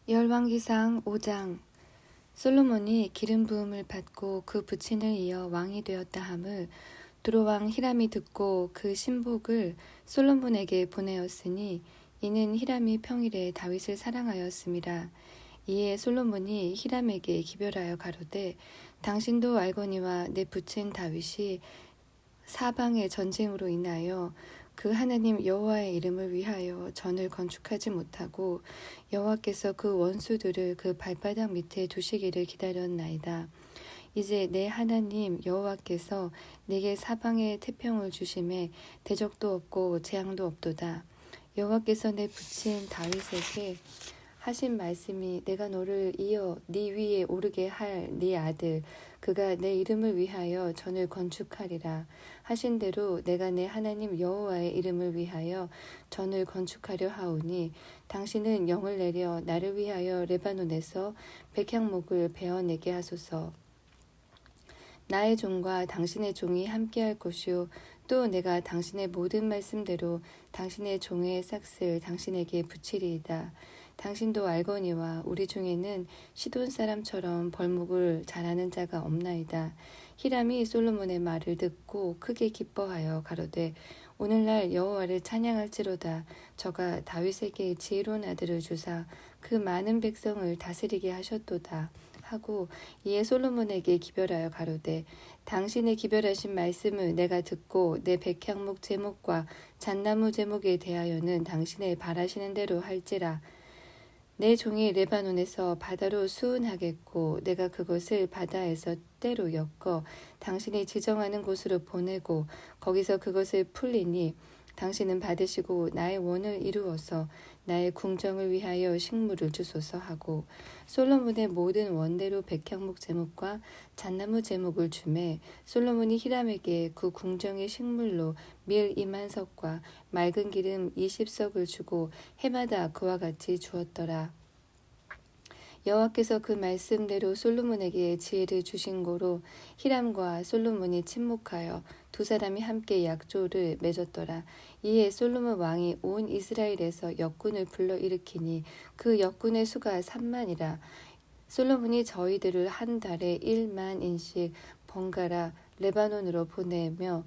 열왕기상 5장. 솔로몬이 기름 부음을 받고 그 부친을 이어 왕이 되었다 함을 두로왕 히람이 듣고 그 신복을 솔로몬에게 보내었으니 이는 히람이 평일에 다윗을 사랑하였음이라. 이에 솔로몬이 히람에게 기별하여 가로되 당신도 알거니와 내 부친 다윗이 사방의 전쟁으로 인하여 그 하나님 여호와의 이름을 위하여 전을 건축하지 못하고 여호와께서 그 원수들을 그 발바닥 밑에 두시기를 기다렸나이다. 이제 내 하나님 여호와께서 내게 사방에 태평을 주심에 대적도 없고 재앙도 없도다. 여호와께서 내 부친 다윗에게 하신 말씀이 내가 너를 이어 네 위에 오르게 할 네 아들 그가 내 이름을 위하여 전을 건축하리라 하신 대로 내가 내 하나님 여호와의 이름을 위하여 전을 건축하려 하오니 당신은 영을 내려 나를 위하여 레바논에서 백향목을 베어내게 하소서. 나의 종과 당신의 종이 함께할 것이요 또 내가 당신의 모든 말씀대로 당신의 종의 삭슬 당신에게 붙이리이다. 당신도 알거니와 우리 중에는 시돈 사람처럼 벌목을 잘하는 자가 없나이다. 히람이 솔로몬의 말을 듣고 크게 기뻐하여 가로되 오늘날 여호와를 찬양할지로다. 저가 다윗에게 지혜로운 아들을 주사 그 많은 백성을 다스리게 하셨도다. 하고 이에 솔로몬에게 기별하여 가로되 당신의 기별하신 말씀을 내가 듣고 내 백향목 제목과 잣나무 제목에 대하여는 당신의 바라시는 대로 할지라. 내 종이 레바논에서 바다로 수은하겠고 내가 그것을 바다에서 때로 엮어 당신이 지정하는 곳으로 보내고 거기서 그것을 풀리니 당신은 받으시고 나의 원을 이루어서 나의 궁정을 위하여 식물을 주소서 하고 솔로몬의 모든 원대로 백향목 제목과 잣나무 제목을 주매 솔로몬이 히람에게 그 궁정의 식물로 밀 2만 석과 맑은 기름 20석을 주고 해마다 그와 같이 주었더라. 여호와께서 그 말씀대로 솔로몬에게 지혜를 주신 고로 히람과 솔로몬이 친목하여 두 사람이 함께 약조를 맺었더라. 이에 솔로몬 왕이 온 이스라엘에서 역군을 불러일으키니 그 역군의 수가 3만이라. 솔로몬이 저희들을 한 달에 1만인씩 번갈아 레바논으로 보내며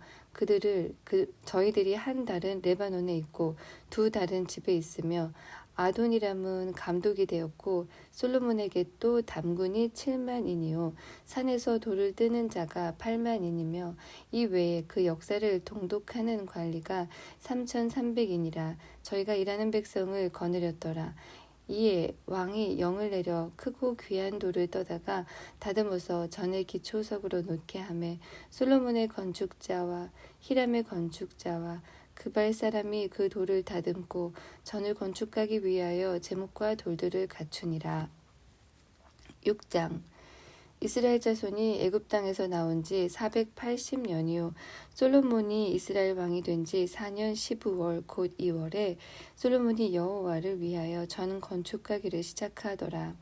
저희들이 한 달은 레바논에 있고 두 달은 집에 있으며 아도니람은 감독이 되었고 솔로몬에게 또 담군이 7만이니요 산에서 돌을 뜨는 자가 8만이니며 이 외에 그 역사를 통독하는 관리가 3,300이니라. 저희가 일하는 백성을 거느렸더라. 이에 왕이 영을 내려 크고 귀한 돌을 떠다가 다듬어서 전의 기초석으로 놓게 하매 솔로몬의 건축자와 히람의 건축자와 그발 사람이 그 돌을 다듬고 전을 건축하기 위하여 제목과 돌들을 갖추니라. 6장. 이스라엘 자손이 애굽 땅에서 나온 지 480년이요 솔로몬이 이스라엘 왕이 된 지 4년 15월 곧 2월에 솔로몬이 여호와를 위하여 전 건축하기를 시작하더라.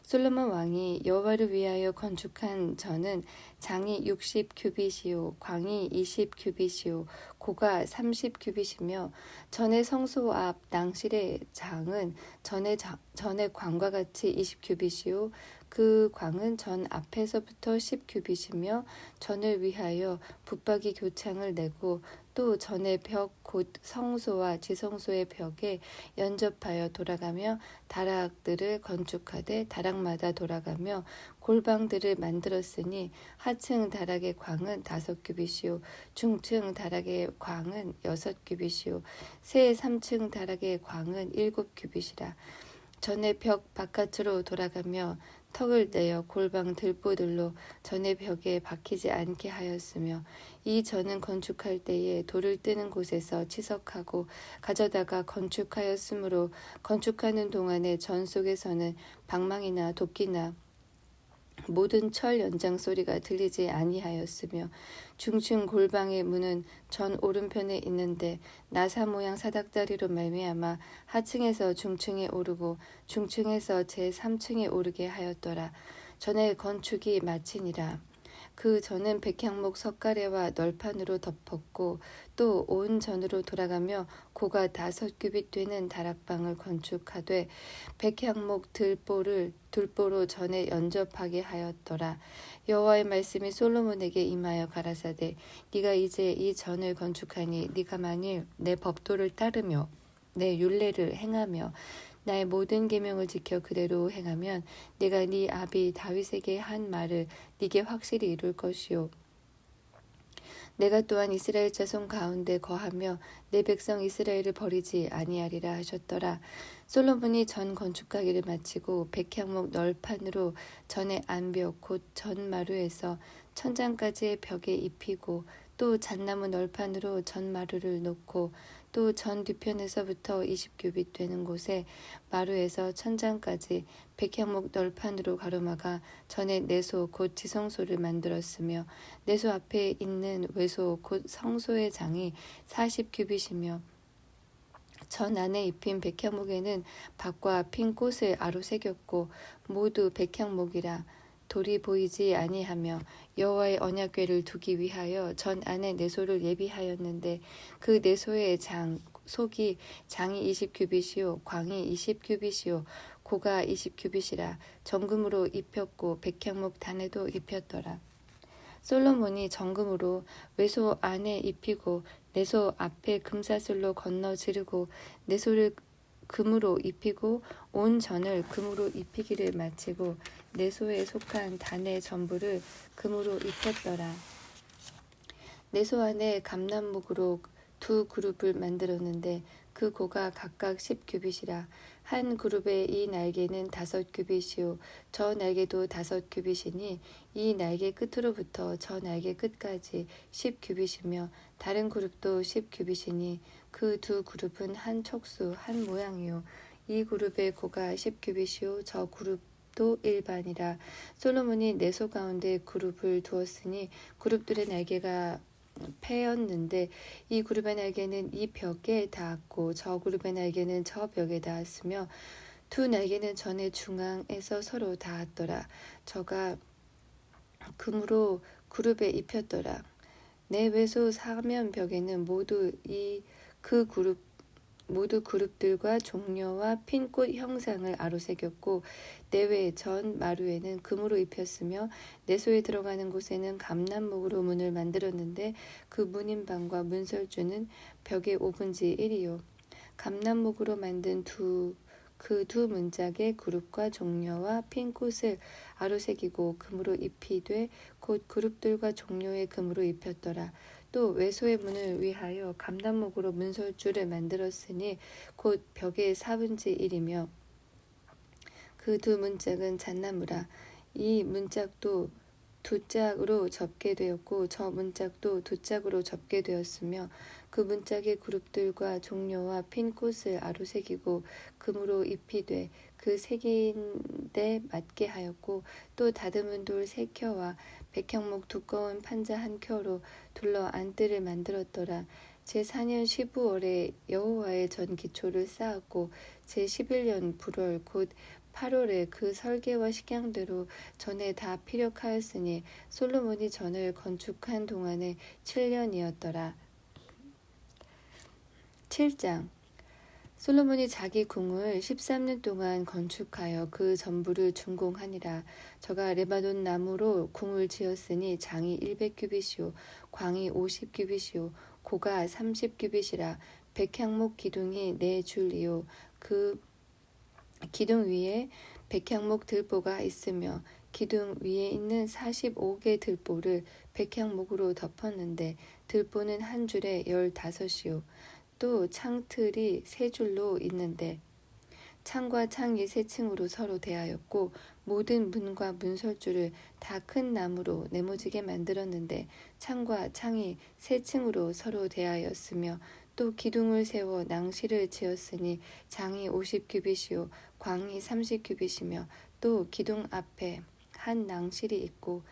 솔로몬 왕이 여호와를 위하여 건축한 전은 장이 60규빗이요 광이 20규빗이요 고가 30규빗이며 전의 성소 앞 낭실의 장은 전의 광과 같이 20규빗이요 그 광은 전 앞에서부터 10규빗이며 전을 위하여 붙박이 교창을 내고 또 전의 벽 곧 성소와 지성소의 벽에 연접하여 돌아가며 다락들을 건축하되 다락마다 돌아가며 골방들을 만들었으니 하층 다락의 광은 5규빗이요 중층 다락의 광은 6규빗이요 새 3층 다락의 광은 7규빗이라. 전의 벽 바깥으로 돌아가며 턱을 내어 골방 들보들로 전의 벽에 박히지 않게 하였으며 이 전은 건축할 때에 돌을 뜨는 곳에서 치석하고 가져다가 건축하였으므로 건축하는 동안에 전 속에서는 방망이나 도끼나 모든 철 연장 소리가 들리지 아니하였으며 중층 골방의 문은 전 오른편에 있는데 나사 모양 사닥다리로 말미암아 하층에서 중층에 오르고 중층에서 제3층에 오르게 하였더라. 전에 건축이 마치니라. 그 전은 백향목 석가래와 널판으로 덮었고 또 온 전으로 돌아가며 고가 5규빗 되는 다락방을 건축하되 백향목 들보로 전에 연접하게 하였더라. 여호와의 말씀이 솔로몬에게 임하여 가라사대 네가 이제 이 전을 건축하니 네가 만일 내 법도를 따르며 내 율례를 행하며 나의 모든 계명을 지켜 그대로 행하면 내가 네 아비 다윗에게 한 말을 네게 확실히 이룰 것이요 내가 또한 이스라엘 자손 가운데 거하며 내 백성 이스라엘을 버리지 아니하리라 하셨더라. 솔로몬이 전 건축하기를 마치고 백향목 널판으로 전의 안벽 곧 전마루에서 천장까지의 벽에 입히고 또 잣나무 널판으로 전마루를 놓고 또 전 뒤편에서부터 20규빗 되는 곳에 마루에서 천장까지 백향목 널판으로 가로막아 전에 내소 곧 지성소를 만들었으며 내소 앞에 있는 외소 곧 성소의 장이 40규빗이며 전 안에 입힌 백향목에는 밭과 핀 꽃을 아로 새겼고 모두 백향목이라 돌이 보이지 아니하며 여호와의 언약궤를 두기 위하여 전 안에 내소를 예비하였는데 그 내소의 속이 장이 20규빗이요 광이 20규빗이요 고가 20규빗이라 정금으로 입혔고 백향목 단에도 입혔더라. 솔로몬이 정금으로 외소 안에 입히고 내소 앞에 금사슬로 건너 지르고 내소를 금으로 입히고 온 전을 금으로 입히기를 마치고 내소에 속한 단의 전부를 금으로 입혔더라. 내소 안에 감람목으로 두 그룹을 만들었는데 그 고가 각각 10규빗이라 한 그룹의 이 날개는 5규빗이요 저 날개도 5규빗이니 이 날개 끝으로부터 저 날개 끝까지 10규빗이며 다른 그룹도 10규빗이니 그 두 그룹은 한 척수 한 모양이요 이 그룹의 고가 10규빗이요 저 그룹도 일반이라. 솔로몬이 내소 가운데 그룹을 두었으니 그룹들의 날개가 패였는데 이 그룹의 날개는 이 벽에 닿았고 저 그룹의 날개는 저 벽에 닿았으며 두 날개는 전의 중앙에서 서로 닿았더라. 저가 금으로 그룹에 입혔더라. 내 외소 사면 벽에는 모두 그룹들과 종려와 핀꽃 형상을 아로새겼고 내외 전 마루에는 금으로 입혔으며 내소에 들어가는 곳에는 감람목으로 문을 만들었는데 그 문인방과 문설주는 벽의 5분의 1이요 감람목으로 만든 그 두 문짝에 그룹과 종려와 핀꽃을 아로새기고 금으로 입히되 곧 그룹들과 종려의 금으로 입혔더라. 또 외소의 문을 위하여 감람목으로 문설주를 만들었으니 곧 벽의 4분의 1이며 그 두 문짝은 잣나무라. 이 문짝도 두 짝으로 접게 되었고 저 문짝도 두 짝으로 접게 되었으며 그 문짝의 그룹들과 종려와 핀 꽃을 아로새기고 금으로 입히되 그 새긴데 맞게 하였고 또 다듬은 돌 3켜와 백향목 두꺼운 판자 1켜로 둘러 안뜰을 만들었더라. 제4년 15월에 여호와의 전 기초를 쌓았고 제11년 불월 곧 8월에 그 설계와 식양대로 전에 다 피력하였으니 솔로몬이 전을 건축한 동안에 7년이었더라. 7장 솔로몬이 자기 궁을 13년 동안 건축하여 그 전부를 준공하니라. 저가 레바논 나무로 궁을 지었으니 장이 100규빗이요 광이 50규빗이요 고가 30규빗이라. 백향목 기둥이 4줄이요 그 기둥 위에 백향목 들보가 있으며 기둥 위에 있는 45개 들보를 백향목으로 덮었는데 들보는 한 줄에 15이요 또 창틀이 3줄로 있는데 창과 창이 3층으로 서로 대하였고 모든 문과 문설주를 다 큰 나무로 네모지게 만들었는데 창과 창이 3층으로 서로 대하였으며 또 기둥을 세워 낭시를 지었으니 장이 50규빗이요 광이 30규빗이며 또 기둥 앞에 한 낭실이 있고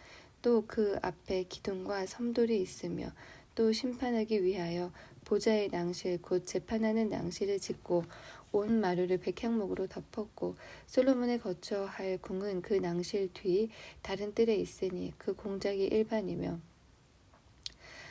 또 그 앞에 기둥과 섬돌이 있으며 또 심판하기 위하여 보좌의 낭실 곧 재판하는 낭실을 짓고 온 마루를 백향목으로 덮었고 솔로몬의 거처 할 궁은 그 낭실 뒤 다른 뜰에 있으니 그 공작이 일반이며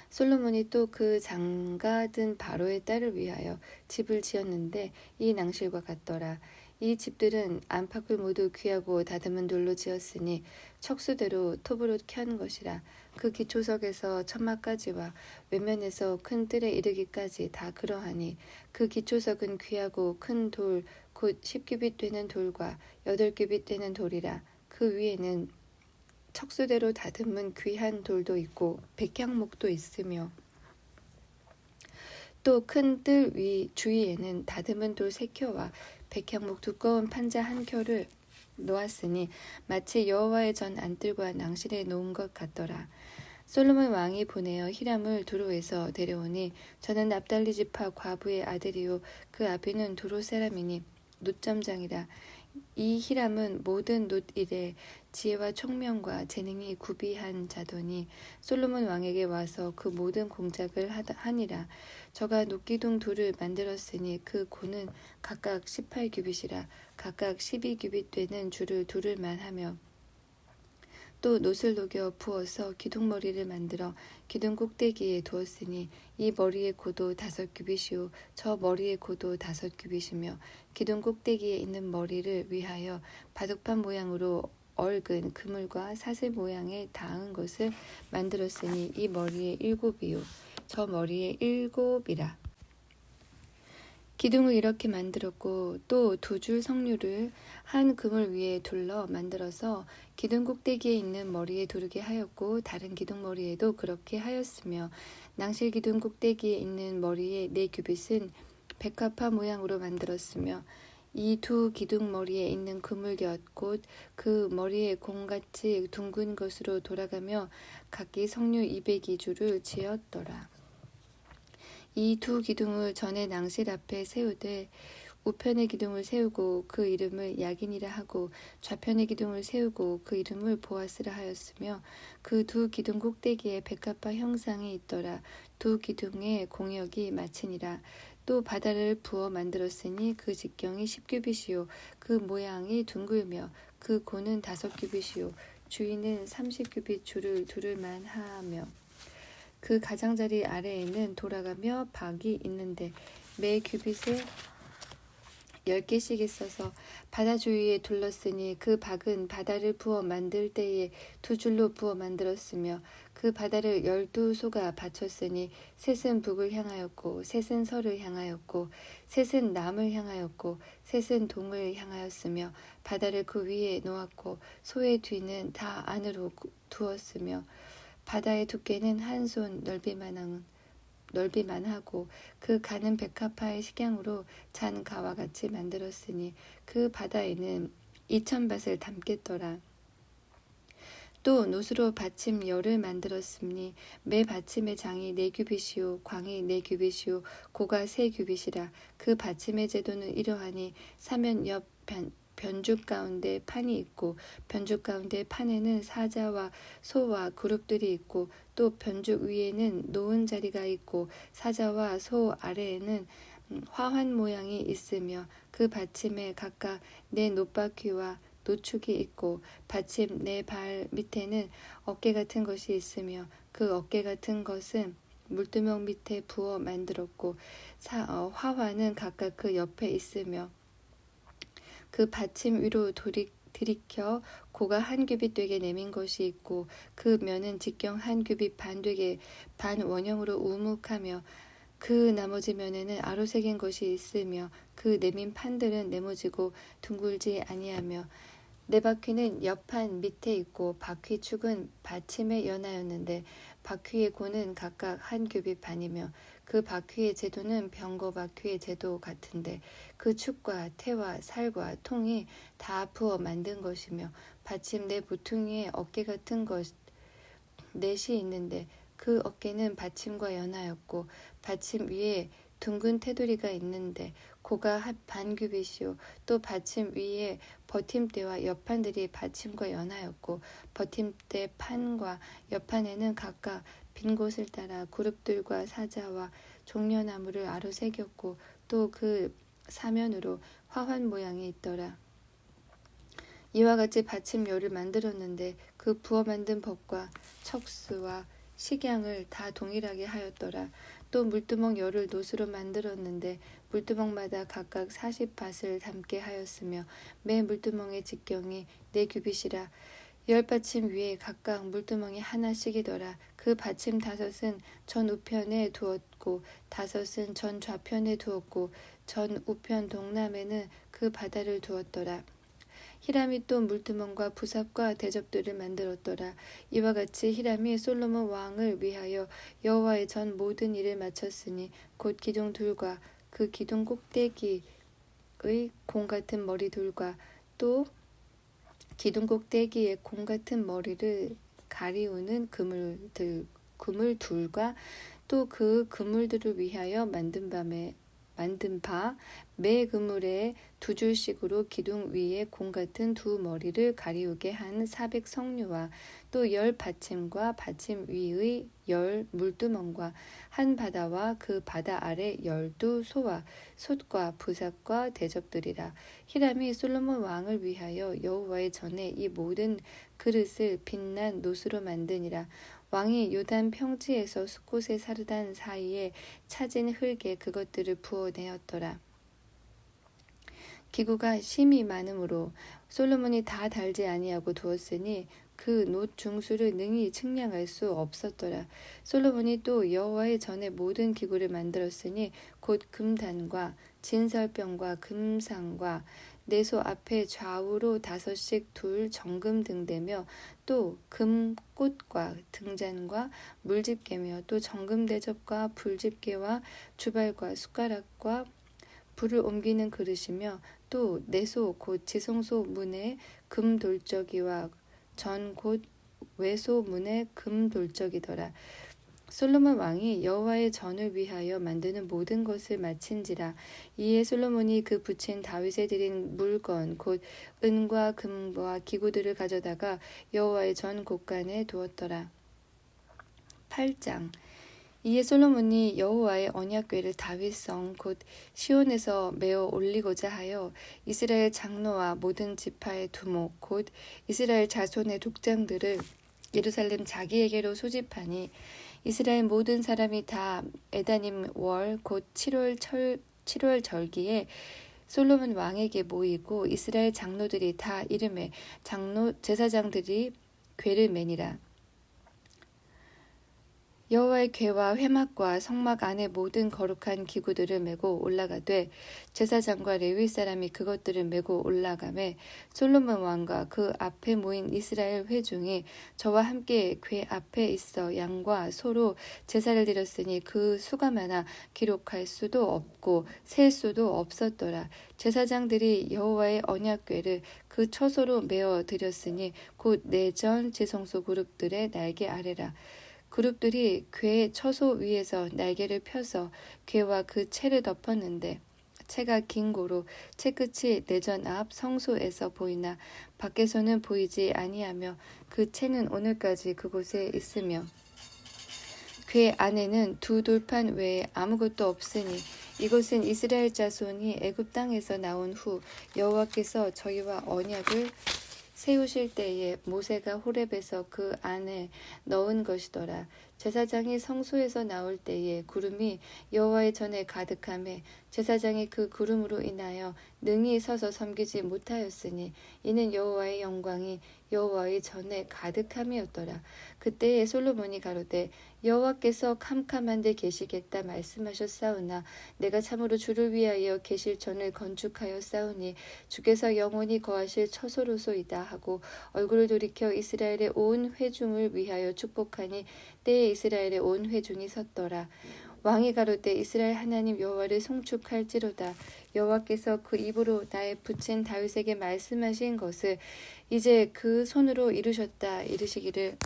솔로몬이 또 그 장가든 바로의 딸을 위하여 집을 지었는데 이 낭실과 같더라. 이 집들은 안팎을 모두 귀하고 다듬은 돌로 지었으니 척수대로 톱으로 켠 것이라. 그 기초석에서 천막까지와 외면에서 큰 뜰에 이르기까지 다 그러하니 그 기초석은 귀하고 큰 돌 곧 10규빗 되는 돌과 8규빗 되는 돌이라. 그 위에는 척수대로 다듬은 귀한 돌도 있고 백향목도 있으며 또 큰 뜰 위 주위에는 다듬은 돌 3켜와 백향목 두꺼운 판자 1켜를 놓았으니 마치 여호와의 전 안뜰과 낭실에 놓은 것 같더라. 솔로몬 왕이 보내어 히람을 두로에서 데려오니 저는 납달리 지파 과부의 아들이요 그 아비는 두로 사람이니 놋점장이라. 이 히람은 모든 놋일에 지혜와 총명과 재능이 구비한 자더니 솔로몬 왕에게 와서 그 모든 공작을 하니라. 저가 놋기둥 둘을 만들었으니 그 고는 각각 18규빗이라. 각각 12규빗 되는 줄을 두를 만하며 또 놋을 녹여 부어서 기둥머리를 만들어 기둥 꼭대기에 두었으니 이 머리의 고도 5규빗이요 저 머리의 고도 5규빗이며 기둥 꼭대기에 있는 머리를 위하여 바둑판 모양으로 얽은 그물과 사슬 모양의 닿은 것을 만들었으니 이 머리의 7이요 저 머리의 7이라. 기둥을 이렇게 만들었고 또 2줄 석류를 한 그물 위에 둘러 만들어서 기둥 꼭대기에 있는 머리에 두르게 하였고 다른 기둥 머리에도 그렇게 하였으며 낭실 기둥 꼭대기에 있는 머리의 4규빗은 백합화 모양으로 만들었으며 이 2 기둥 머리에 있는 그물 곁 곧 그 머리에 공같이 둥근 것으로 돌아가며 각기 석류 202줄을 지었더라. 이 2 기둥을 전에 낭실 앞에 세우되 우편의 기둥을 세우고 그 이름을 야긴이라 하고 좌편의 기둥을 세우고 그 이름을 보아스라 하였으며 그 2 기둥 꼭대기에 백합화 형상이 있더라. 2 기둥의 공역이 마치니라. 또 바다를 부어 만들었으니 그 직경이 10규빗이요 그 모양이 둥글며 그 고는 5규빗이요 주위는 30규빗 줄을 두를 만하며 그 가장자리 아래에는 돌아가며 박이 있는데 매 규빗에 10개씩 있어서 바다 주위에 둘렀으니 그 박은 바다를 부어 만들 때에 2줄로 부어 만들었으며 그 바다를 12소가 받쳤으니 셋은 북을 향하였고 셋은 서를 향하였고 셋은 남을 향하였고 셋은 동을 향하였으며 바다를 그 위에 놓았고 소의 뒤는 다 안으로 두었으며 바다의 두께는 한 손 넓이만하고 그 가는 백합화의 식양으로 잔 가와 같이 만들었으니 그 바다에는 2000밭을 담겠더라. 또 놋으로 받침 열을 만들었으니 매 받침의 장이 4규빗이요 광이 4규빗이요 고가 3규빗이라. 그 받침의 제도는 이러하니 사면 옆 변죽 가운데 판이 있고 변죽 가운데 판에는 사자와 소와 그룹들이 있고 또 변죽 위에는 놓은 자리가 있고 사자와 소 아래에는 화환 모양이 있으며 그 받침에 각각 4 놋바퀴와 노축이 있고 받침 4발 밑에는 어깨 같은 것이 있으며 그 어깨 같은 것은 물두멍 밑에 부어 만들었고 화환은 각각 그 옆에 있으며 그 받침 위로 들이켜 고가 1규빗 되게 내민 것이 있고 그 면은 직경 1규빗 반 되게 반 원형으로 우묵하며 그 나머지 면에는 아로 새긴 것이 있으며 그 내민 판들은 네모지고 둥글지 아니하며 4바퀴는 옆판 밑에 있고 바퀴 축은 받침에 연하였는데 바퀴의 고는 각각 1규빗 반이며 그 바퀴의 제도는 병거 바퀴의 제도 같은데 그 축과 태와 살과 통이 다 부어 만든 것이며 받침 4 보퉁이에 어깨 같은 것 4이 있는데 그 어깨는 받침과 연하였고 받침 위에 둥근 테두리가 있는데 고가 반 규빗이요 또 받침 위에 버팀대와 옆판들이 받침과 연하였고 버팀대 판과 옆판에는 각각 빈 곳을 따라 그룹들과 사자와 종려나무를 아로 새겼고 또 그 사면으로 화환 모양이 있더라. 이와 같이 받침열을 만들었는데 그 부어 만든 법과 척수와 식양을 다 동일하게 하였더라. 또 물두멍 열을 노수로 만들었는데 물두멍마다 각각 40밭을 담게 하였으며 매 물두멍의 직경이 4규빗이라. 10받침 위에 각각 물두멍이 하나씩이더라. 그 받침 5은 전 우편에 두었고 5은 전 좌편에 두었고 전 우편 동남에는 그 바다를 두었더라. 히람이 또 물두멍과 부삽과 대접들을 만들었더라. 이와 같이 히람이 솔로몬 왕을 위하여 여호와의 전 모든 일을 마쳤으니 곧 기둥 둘과 그 기둥 꼭대기의 공 같은 머리둘과 또 기둥 꼭대기의 공 같은 머리를 가리우는 그물둘과 또 그 그물들을 위하여 만든 바 매 그물에 2줄씩으로 기둥 위에 공 같은 2머리를 가리우게 한 400성류와 또 10받침과 받침 위의 10 물두멍과 한 바다와 그 바다 아래 12소와 솥과 부삽과 대접들이라. 히람이 솔로몬 왕을 위하여 여호와의 전에 이 모든 그릇을 빛난 노수로 만드니라. 왕이 요단 평지에서 숲곳의 사르단 사이에 차진 흙에 그것들을 부어내었더라. 기구가 심이 많으므로 솔로몬이 다 달지 아니하고 두었으니 그 놋 중수를 능히 측량할 수 없었더라. 솔로몬이 또 여호와의 전에 모든 기구를 만들었으니 곧 금단과 진설병과 금상과 내소 앞에 좌우로 5씩 둘 정금 등대며 또 금꽃과 등잔과 물집게며 또 정금 대접과 불집게와 주발과 숟가락과 불을 옮기는 그릇이며 또 내소 곧 지성소 문에 금돌적이와 전 곧 외소 문에 금돌적이더라. 솔로몬 왕이 여호와의 전을 위하여 만드는 모든 것을 마친지라. 이에 솔로몬이 그 붙인 다윗에 드린 물건 곧 은과 금과 기구들을 가져다가 여호와의 전 곳간에 두었더라. 8장. 이에 솔로몬이 여호와의 언약궤를 다윗성 곧 시온에서 메어 올리고자 하여 이스라엘 장로와 모든 지파의 두목 곧 이스라엘 자손의族장들을 예루살렘 자기에게로 소집하니 이스라엘 모든 사람이 다 에다님 월 곧 7월 절기에 솔로몬 왕에게 모이고 이스라엘 장로들이 다 이름에 장로 제사장들이 궤를 매니라. 여호와의 궤와 회막과 성막 안에 모든 거룩한 기구들을 메고 올라가되 제사장과 레위 사람이 그것들을 메고 올라가매 솔로몬 왕과 그 앞에 모인 이스라엘 회중이 저와 함께 궤 앞에 있어 양과 소로 제사를 드렸으니 그 수가 많아 기록할 수도 없고 셀 수도 없었더라. 제사장들이 여호와의 언약궤를 그 처소로 메어 드렸으니 곧 내전 지성소 그룹들의 날개 아래라. 그룹들이 궤 처소 위에서 날개를 펴서 궤와 그 채를 덮었는데 채가 긴 고로 채 끝이 내전 앞 성소에서 보이나 밖에서는 보이지 아니하며 그 채는 오늘까지 그곳에 있으며 궤 안에는 2돌판 외에 아무것도 없으니 이것은 이스라엘 자손이 애굽 땅에서 나온 후 여호와께서 저희와 언약을 세우실 때에 모세가 호렙에서 그 안에 넣은 것이더라. 제사장이 성소에서 나올 때에 구름이 여호와의 전에 가득하매 제사장이 그 구름으로 인하여 능히 서서 섬기지 못하였으니 이는 여호와의 영광이 여호와의 전에 가득함이었더라. 그때에 솔로몬이 가로되 여호와께서 캄캄한 데 계시겠다 말씀하셨사오나 내가 참으로 주를 위하여 계실 전을 건축하였사오니 주께서 영원히 거하실 처소로소이다 하고 얼굴을 돌이켜 이스라엘의 온 회중을 위하여 축복하니 때에 이스라엘의 온 회중이 섰더라. 왕이 가로되 이스라엘 하나님 여호와를 송축할지로다. 여호와께서 그 입으로 나의 붙인 다윗에게 말씀하신 것을 이제 그 손으로 이루셨다. 이르시기를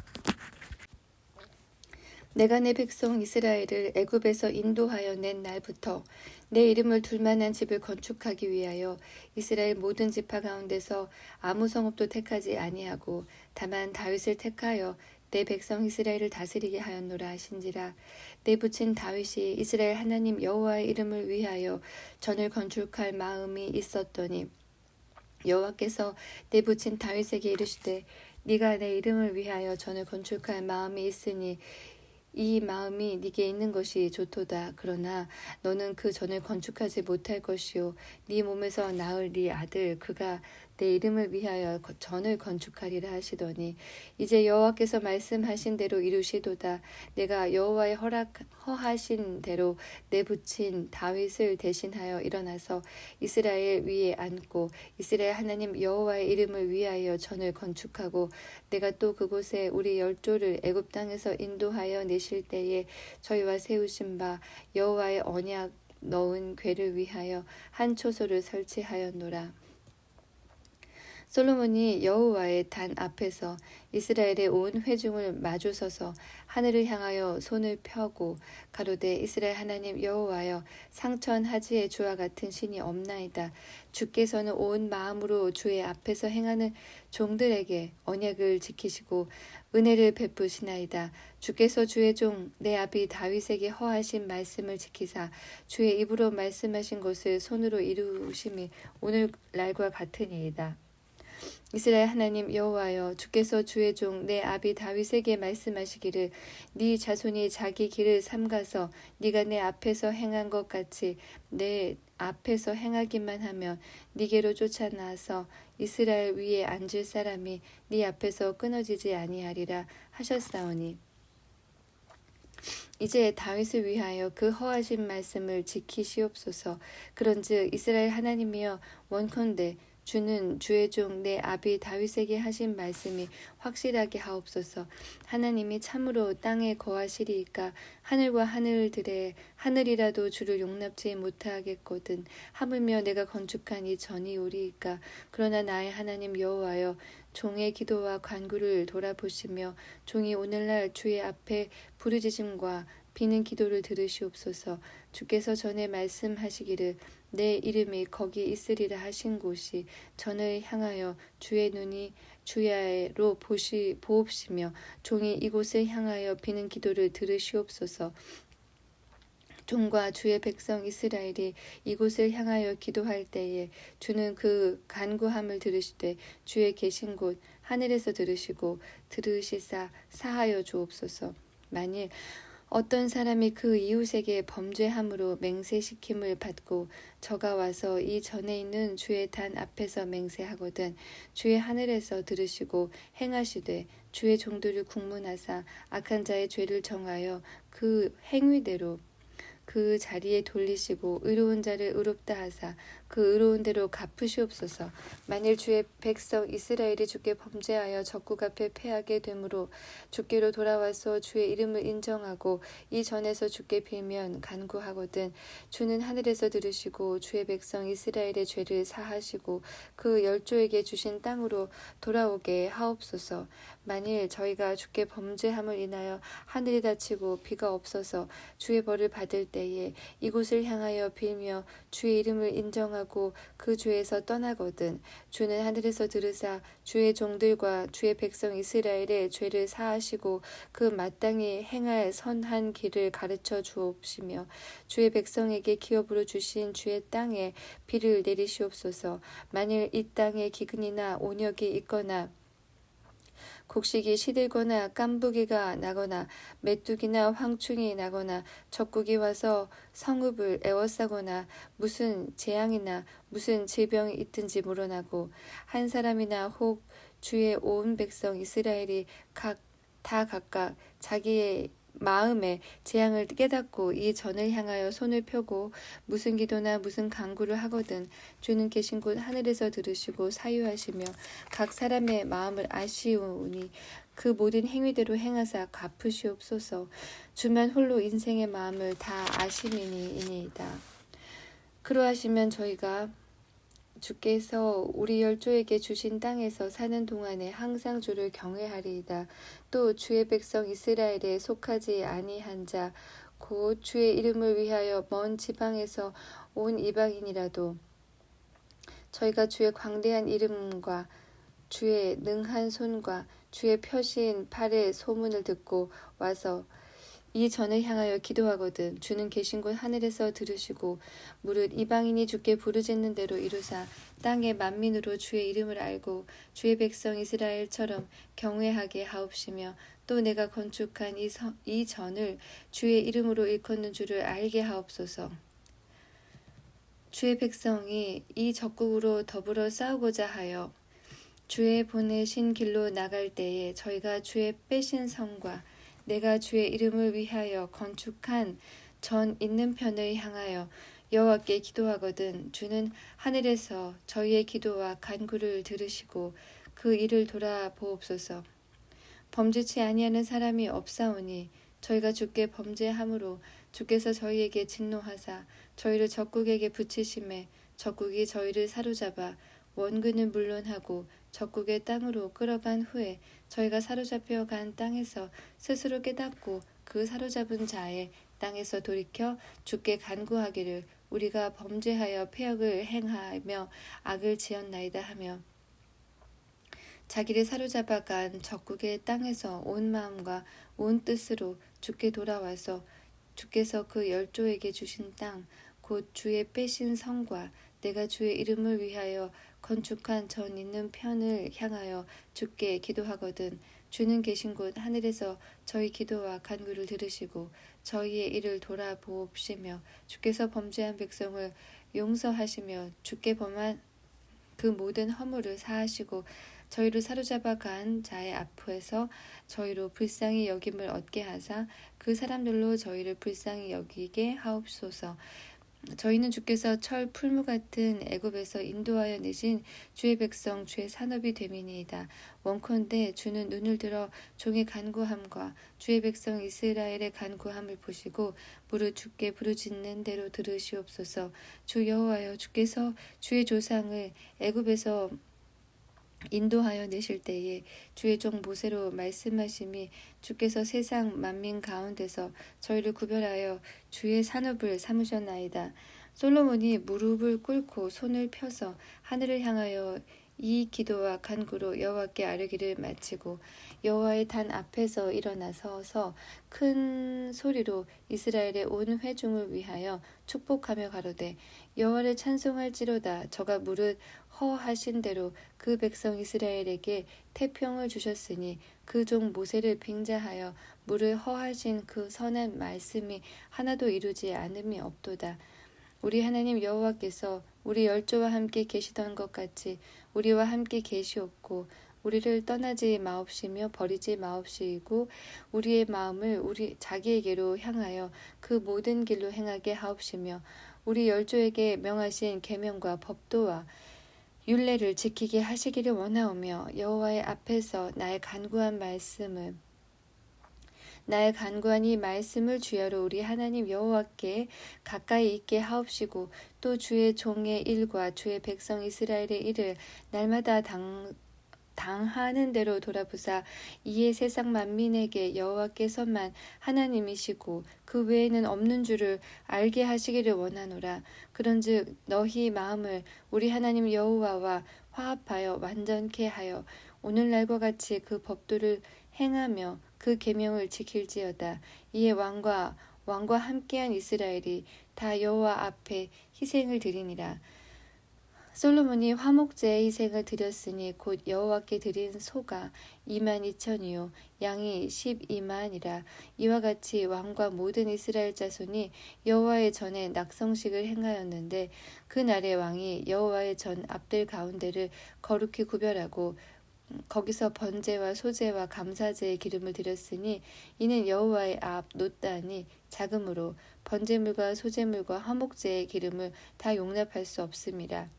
내가 내 백성 이스라엘을 애굽에서 인도하여 낸 날부터 내 이름을 둘 만한 집을 건축하기 위하여 이스라엘 모든 지파 가운데서 아무 성읍도 택하지 아니하고 다만 다윗을 택하여 내 백성 이스라엘을 다스리게 하였노라 하신지라. 내 부친 다윗이 이스라엘 하나님 여호와의 이름을 위하여 전을 건축할 마음이 있었더니 여호와께서 내 부친 다윗에게 이르시되 네가 내 이름을 위하여 전을 건축할 마음이 있으니 이 마음이 네게 있는 것이 좋도다. 그러나 너는 그 전을 건축하지 못할 것이요 네 몸에서 낳을 네 아들 그가 내 이름을 위하여 전을 건축하리라 하시더니 이제 여호와께서 말씀하신 대로 이루시도다. 내가 여호와의 허하신 대로 내 부친 다윗을 대신하여 일어나서 이스라엘 위에 앉고 이스라엘 하나님 여호와의 이름을 위하여 전을 건축하고 내가 또 그곳에 우리 열조를 애굽 땅에서 인도하여 내실 때에 저희와 세우신 바 여호와의 언약 넣은 궤를 위하여 한 초소를 설치하였노라. 솔로몬이 여호와의 단 앞에서 이스라엘의 온 회중을 마주서서 하늘을 향하여 손을 펴고 가로되 이스라엘 하나님 여호와여 상천하지의 주와 같은 신이 없나이다. 주께서는 온 마음으로 주의 앞에서 행하는 종들에게 언약을 지키시고 은혜를 베푸시나이다. 주께서 주의 종 내 아비 다윗에게 허하신 말씀을 지키사 주의 입으로 말씀하신 것을 손으로 이루심이 오늘날과 같으니이다. 이스라엘 하나님 여호와여 주께서 주의 종 내 아비 다윗에게 말씀하시기를 네 자손이 자기 길을 삼가서 네가 내 앞에서 행한 것 같이 내 앞에서 행하기만 하면 네게로 쫓아나서 이스라엘 위에 앉을 사람이 네 앞에서 끊어지지 아니하리라 하셨사오니 이제 다윗을 위하여 그 허하신 말씀을 지키시옵소서. 그런즉 이스라엘 하나님이여 원컨대 주는 주의 종 내 아비 다윗에게 하신 말씀이 확실하게 하옵소서. 하나님이 참으로 땅에 거하시리이까 하늘과 하늘들의 하늘이라도 주를 용납지 못하겠거든. 하물며 내가 건축한 이 전이 오리이까. 그러나 나의 하나님 여호와여 종의 기도와 간구를 돌아보시며 종이 오늘날 주의 앞에 부르짖음과 비는 기도를 들으시옵소서. 주께서 전에 말씀하시기를 내 이름이 거기 있으리라 하신 곳이 전을 향하여 주의 눈이 주야로 보옵시며 종이 이곳을 향하여 비는 기도를 들으시옵소서. 종과 주의 백성 이스라엘이 이곳을 향하여 기도할 때에 주는 그 간구함을 들으시되 주의 계신 곳 하늘에서 들으시사 사하여 주옵소서. 만일 어떤 사람이 그 이웃에게 범죄함으로 맹세시킴을 받고 저가 와서 이 전에 있는 주의 단 앞에서 맹세하거든 주의 하늘에서 들으시고 행하시되 주의 종들을 국문하사 악한 자의 죄를 정하여 그 행위대로 그 자리에 돌리시고 의로운 자를 의롭다 하사 그 의로운 대로 갚으시옵소서. 만일 주의 백성 이스라엘이 주께 범죄하여 적국 앞에 패하게 되므로 주께로 돌아와서 주의 이름을 인정하고 이 전에서 주께 빌면 간구하거든 주는 하늘에서 들으시고 주의 백성 이스라엘의 죄를 사하시고 그 열조에게 주신 땅으로 돌아오게 하옵소서. 만일 저희가 주께 범죄함을 인하여 하늘이 닫히고 비가 없어서 주의 벌을 받을 때에 이곳을 향하여 빌며 주의 이름을 인정하고 그 죄에서 떠나거든 주는 하늘에서 들으사 주의 종들과 주의 백성 이스라엘의 죄를 사하시고 그 마땅히 행할 선한 길을 가르쳐 주옵시며 주의 백성에게 기업으로 주신 주의 땅에 비를 내리시옵소서. 만일 이 땅에 기근이나 온역이 있거나 곡식이 시들거나 깐부기가 나거나 메뚜기나 황충이 나거나 적국이 와서 성읍을 에워싸거나 무슨 재앙이나 무슨 질병이 있든지 물어나고 한 사람이나 혹 주의 온 백성 이스라엘이 다 각각 자기의 마음에 재앙을 깨닫고 이 전을 향하여 손을 펴고 무슨 기도나 무슨 간구를 하거든 주는 계신 곳 하늘에서 들으시고 사유하시며 각 사람의 마음을 아시오니 그 모든 행위대로 행하사 갚으시옵소서. 주만 홀로 인생의 마음을 다 아심이니이다. 그러하시면 저희가 주께서 우리 열조에게 주신 땅에서 사는 동안에 항상 주를 경외하리이다. 또 주의 백성 이스라엘에 속하지 아니한 자 곧 주의 이름을 위하여 먼 지방에서 온 이방인이라도 저희가 주의 광대한 이름과 주의 능한 손과 주의 펴신 팔의 소문을 듣고 와서 이 전을 향하여 기도하거든 주는 계신 곳 하늘에서 들으시고 무릇 이방인이 주께 부르짖는 대로 이루사 땅의 만민으로 주의 이름을 알고 주의 백성 이스라엘처럼 경외하게 하옵시며 또 내가 건축한 이 전을 주의 이름으로 일컫는 줄을 알게 하옵소서. 주의 백성이 이 적국으로 더불어 싸우고자 하여 주의 보내신 길로 나갈 때에 저희가 주의 빼신 성과 내가 주의 이름을 위하여 건축한 전 있는 편을 향하여 여호와께 기도하거든 주는 하늘에서 저희의 기도와 간구를 들으시고 그 일을 돌아보옵소서. 범죄치 아니하는 사람이 없사오니 저희가 주께 범죄함으로 주께서 저희에게 진노하사 저희를 적국에게 붙이심에 적국이 저희를 사로잡아 원근을 물론하고 적국의 땅으로 끌어간 후에 저희가 사로잡혀 간 땅에서 스스로 깨닫고 그 사로잡은 자의 땅에서 돌이켜 주께 간구하기를 우리가 범죄하여 패역을 행하며 악을 지었나이다 하며 자기를 사로잡아 간 적국의 땅에서 온 마음과 온 뜻으로 주께 돌아와서 주께서 그 열조에게 주신 땅 곧 주의 빼신 성과 내가 주의 이름을 위하여 건축한 전 있는 편을 향하여 주께 기도하거든 주는 계신 곳 하늘에서 저희 기도와 간구를 들으시고 저희의 일을 돌아보옵시며 주께서 범죄한 백성을 용서하시며 주께 범한 그 모든 허물을 사하시고 저희를 사로잡아 간 자의 앞에서 저희로 불쌍히 여김을 얻게 하사 그 사람들로 저희를 불쌍히 여기게 하옵소서. 저희는 주께서 철 풀무 같은 애굽에서 인도하여 내신 주의 백성 주의 산업이 됨이니이다. 원컨대 주는 눈을 들어 종의 간구함과 주의 백성 이스라엘의 간구함을 보시고 무릇 주께 부르짖는 대로 들으시옵소서. 주 여호와여 주께서 주의 조상을 애굽에서 인도하여 내실 때에 주의 종 모세로 말씀하심이 주께서 세상 만민 가운데서 저희를 구별하여 주의 산업을 삼으셨나이다. 솔로몬이 무릎을 꿇고 손을 펴서 하늘을 향하여 이 기도와 간구로 여호와께 아뢰기를 마치고 여호와의 단 앞에서 일어나서서 큰 소리로 이스라엘의 온 회중을 위하여 축복하며 가로되 여호와를 찬송할지로다. 저가 무릇 허하신 대로 그 백성 이스라엘에게 태평을 주셨으니 그 종 모세를 빙자하여 무릇 허하신 그 선한 말씀이 하나도 이루지 않음이 없도다. 우리 하나님 여호와께서 우리 열조와 함께 계시던 것 같이 우리와 함께 계시옵고 우리를 떠나지 마옵시며 버리지 마옵시고 우리의 마음을 자기에게로 향하여 그 모든 길로 행하게 하옵시며 우리 열조에게 명하신 계명과 법도와 율례를 지키게 하시기를 원하오며 여호와의 앞에서 나의 간구한 이 말씀을 주야로 우리 하나님 여호와께 가까이 있게 하옵시고 또 주의 종의 일과 주의 백성 이스라엘의 일을 날마다 당하는 대로 돌아보사 이에 세상 만민에게 여호와께서만 하나님이시고 그 외에는 없는 줄을 알게 하시기를 원하노라. 그런즉 너희 마음을 우리 하나님 여호와와 화합하여 완전케 하여 오늘날과 같이 그 법도를 행하며 그 계명을 지킬지어다. 이에 왕과 함께한 이스라엘이 다 여호와 앞에 희생을 드리니라. 솔로몬이 화목제의 희생을 드렸으니 곧 여호와께 드린 소가 22,000이요 양이 12만이라. 이와 같이 왕과 모든 이스라엘 자손이 여호와의 전에 낙성식을 행하였는데 그날의 왕이 여호와의 전 앞들 가운데를 거룩히 구별하고 거기서 번제와 소제와 감사제의 기름을 드렸으니 이는 여호와의 앞 놋단이 작으므로 번제물과 소제물과 화목제의 기름을 다 용납할 수 없음이라.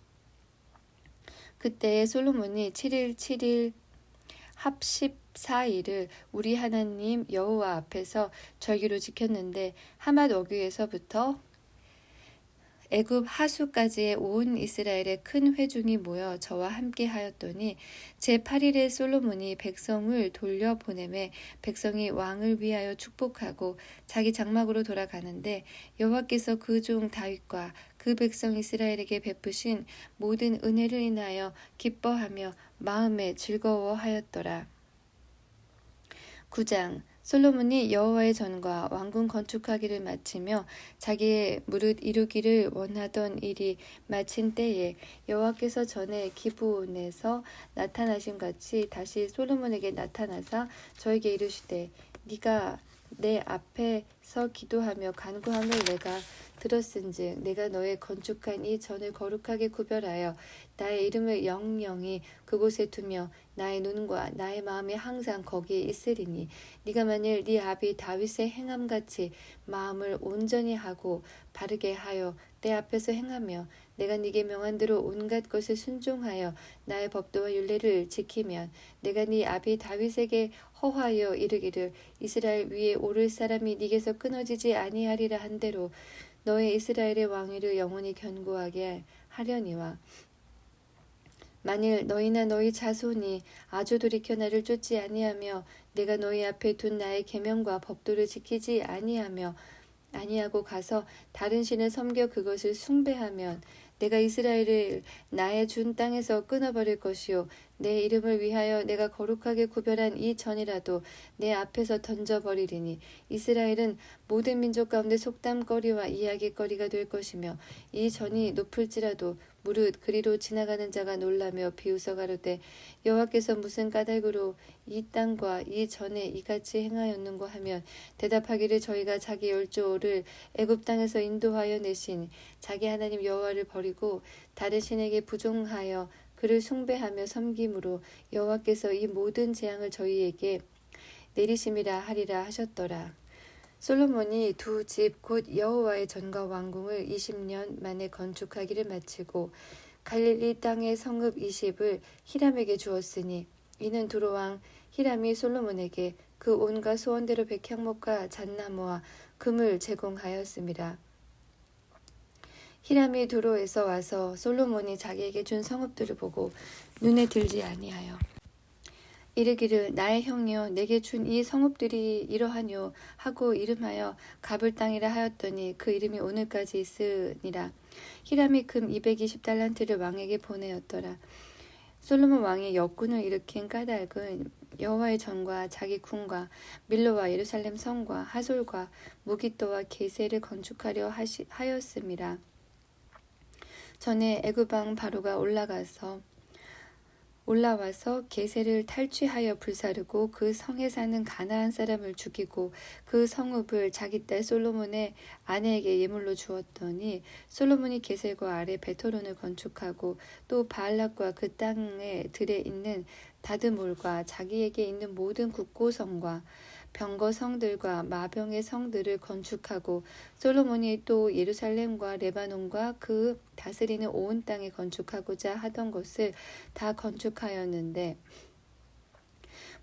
그때에 솔로몬이 7일 합 14일을 우리 하나님 여호와 앞에서 절기로 지켰는데 하맛 어귀에서부터 애굽 하수까지의 온 이스라엘의 큰 회중이 모여 저와 함께 하였더니 제8일에 솔로몬이 백성을 돌려보내매 백성이 왕을 위하여 축복하고 자기 장막으로 돌아가는데 여호와께서 그 종 다윗과 그 백성 이스라엘에게 베푸신 모든 은혜를 인하여 기뻐하며 마음에 즐거워하였더라. 9장. 솔로몬이 여호와의 전과 왕궁 건축하기를 마치며 자기의 무릇 이루기를 원하던 일이 마친 때에 여호와께서 전에 기브온에서 나타나심 같이 다시 솔로몬에게 나타나사 저에게 이르시되 네가 내 앞에서 기도하며 간구함을 내가 들었은즉 내가 너의 건축한 이 전을 거룩하게 구별하여 나의 이름을 영영이 그곳에 두며 나의 눈과 나의 마음이 항상 거기에 있으리니 네가 만일 네 아비 다윗의 행함같이 마음을 온전히 하고 바르게 하여 내 앞에서 행하며 내가 네게 명한 대로 온갖 것을 순종하여 나의 법도와 율례를 지키면 내가 네 아비 다윗에게 허하여 이르기를 이스라엘 위에 오를 사람이 네게서 끊어지지 아니하리라 한 대로 너의 이스라엘의 왕위를 영원히 견고하게 하려니와 만일 너희나 너희 자손이 아주 돌이켜 나를 쫓지 아니하며 내가 너희 앞에 둔 나의 계명과 법도를 지키지 아니하고 가서 다른 신을 섬겨 그것을 숭배하면 내가 이스라엘을 나의 준 땅에서 끊어버릴 것이요 내 이름을 위하여 내가 거룩하게 구별한 이 전이라도 내 앞에서 던져버리리니 이스라엘은 모든 민족 가운데 속담거리와 이야기거리가 될 것이며 이 전이 높을지라도 무릇 그리로 지나가는 자가 놀라며 비웃어 가로되 여호와께서 무슨 까닭으로 이 땅과 이 전에 이같이 행하였는고 하면 대답하기를 저희가 자기 열조를 애굽 땅에서 인도하여 내신 자기 하나님 여호와를 버리고 다른 신에게 부종하여 그를 숭배하며 섬김으로 여호와께서 이 모든 재앙을 저희에게 내리심이라 하리라 하셨더라. 솔로몬이 두 집 곧 여호와의 전과 왕궁을 20년 만에 건축하기를 마치고 갈릴리 땅의 성읍 20을 히람에게 주었으니 이는 두로 왕 히람이 솔로몬에게 그 온갖 소원대로 백향목과 잣나무와 금을 제공하였습니다. 히람이 두로에서 와서 솔로몬이 자기에게 준 성읍들을 보고 눈에 들지 아니하여 이르기를 나의 형이여 내게 준 이 성읍들이 이러하뇨 하고 이름하여 가불 땅이라 하였더니 그 이름이 오늘까지 있으니라. 히람이 금 220달란트를 왕에게 보내었더라. 솔로몬 왕이 역군을 일으킨 까닭은 여호와의 전과 자기 궁과 밀로와 예루살렘 성과 하솔과 무기또와 게세를 건축하려 하였음이라. 전에 애굽 왕 바로가 올라와서 게세를 탈취하여 불사르고 그 성에 사는 가나안 사람을 죽이고 그 성읍을 자기 딸 솔로몬의 아내에게 예물로 주었더니 솔로몬이 게셀과 아래 베토론을 건축하고 또 바알락과 그 땅에 들에 있는 다드몰과 자기에게 있는 모든 국고성과 병거 성들과 마병의 성들을 건축하고 솔로몬이 또 예루살렘과 레바논과 그 다스리는 온 땅에 건축하고자 하던 것을 다 건축하였는데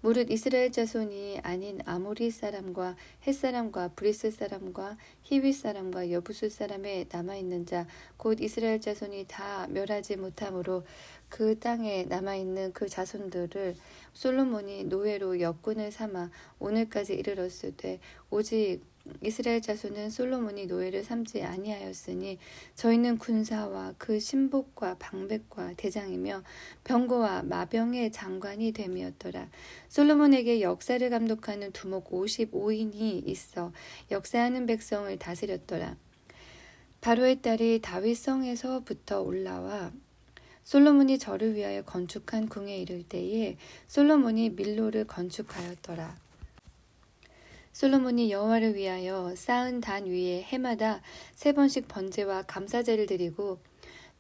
무릇 이스라엘 자손이 아닌 아모리 사람과 헷 사람과 브리스 사람과 히윗 사람과 여부수 사람에 남아있는 자 곧 이스라엘 자손이 다 멸하지 못하므로 그 땅에 남아있는 그 자손들을 솔로몬이 노예로 역군을 삼아 오늘까지 이르렀으되 오직 이스라엘 자손은 솔로몬이 노예를 삼지 아니하였으니 저희는 군사와 그 신복과 방백과 대장이며 병거와 마병의 장관이 됨이었더라. 솔로몬에게 역사를 감독하는 두목 55인이 있어 역사하는 백성을 다스렸더라. 바로의 딸이 다윗성에서부터 올라와 솔로몬이 저를 위하여 건축한 궁에 이를 때에 솔로몬이 밀로를 건축하였더라. 솔로몬이 여호와를 위하여 쌓은 단 위에 해마다 3번씩 번제와 감사제를 드리고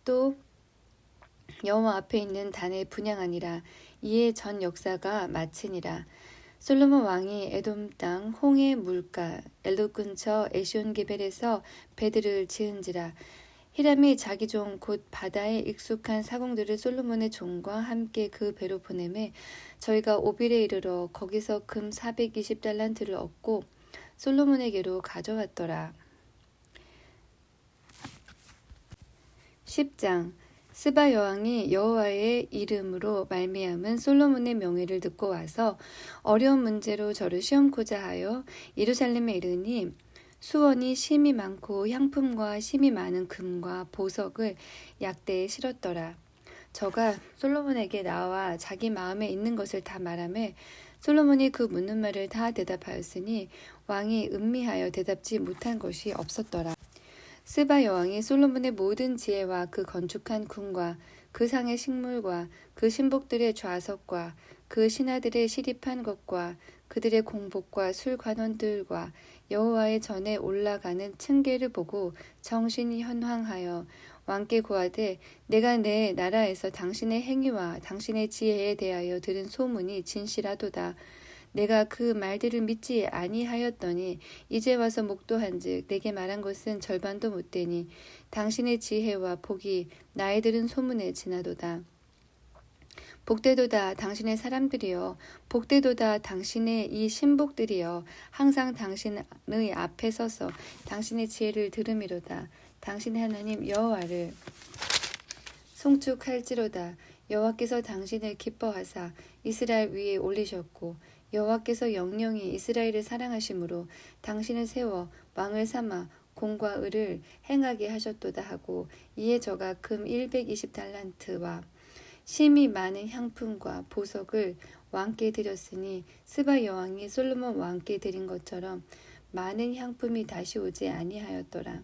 또 여호와 앞에 있는 단에 분향하니라. 이에 전 역사가 마치니라. 솔로몬 왕이 에돔 땅 홍해 물가 엘롯 근처 에시온게벨에서 배들을 지은지라. 히람이 자기 종 곧 바다에 익숙한 사공들을 솔로몬의 종과 함께 그 배로 보내매 저희가 오빌에 이르러 거기서 금 420달란트를 얻고 솔로몬에게로 가져왔더라. 10장. 스바 여왕이 여호와의 이름으로 말미암은 솔로몬의 명예를 듣고 와서 어려운 문제로 저를 시험코자 하여 예루살렘에 이르니 수원이 심이 많고 향품과 심이 많은 금과 보석을 약대에 실었더라. 저가 솔로몬에게 나와 자기 마음에 있는 것을 다 말하매 솔로몬이 그 묻는 말을 다 대답하였으니 왕이 음미하여 대답지 못한 것이 없었더라. 스바 여왕이 솔로몬의 모든 지혜와 그 건축한 궁과 그 상의 식물과 그 신복들의 좌석과 그 신하들의 시립한 것과 그들의 공복과 술관원들과 여호와의 전에 올라가는 층계를 보고 정신이 현황하여 왕께 고하되 내가 내 나라에서 당신의 행위와 당신의 지혜에 대하여 들은 소문이 진실하도다. 내가 그 말들을 믿지 아니하였더니 이제 와서 목도한즉 내게 말한 것은 절반도 못되니 당신의 지혜와 복이 나의 들은 소문에 지나도다. 복되도다 당신의 사람들이여 복되도다 당신의 이 신복들이여 항상 당신의 앞에 서서 당신의 지혜를 들음이로다. 당신의 하나님 여호와를 송축할지로다. 여호와께서 당신을 기뻐하사 이스라엘 위에 올리셨고 여호와께서 영영이 이스라엘을 사랑하심으로 당신을 세워 왕을 삼아 공과 의를 행하게 하셨도다 하고 이에 저가 금 120달란트와 심이 많은 향품과 보석을 왕께 드렸으니 스바 여왕이 솔로몬 왕께 드린 것처럼 많은 향품이 다시 오지 아니하였더라.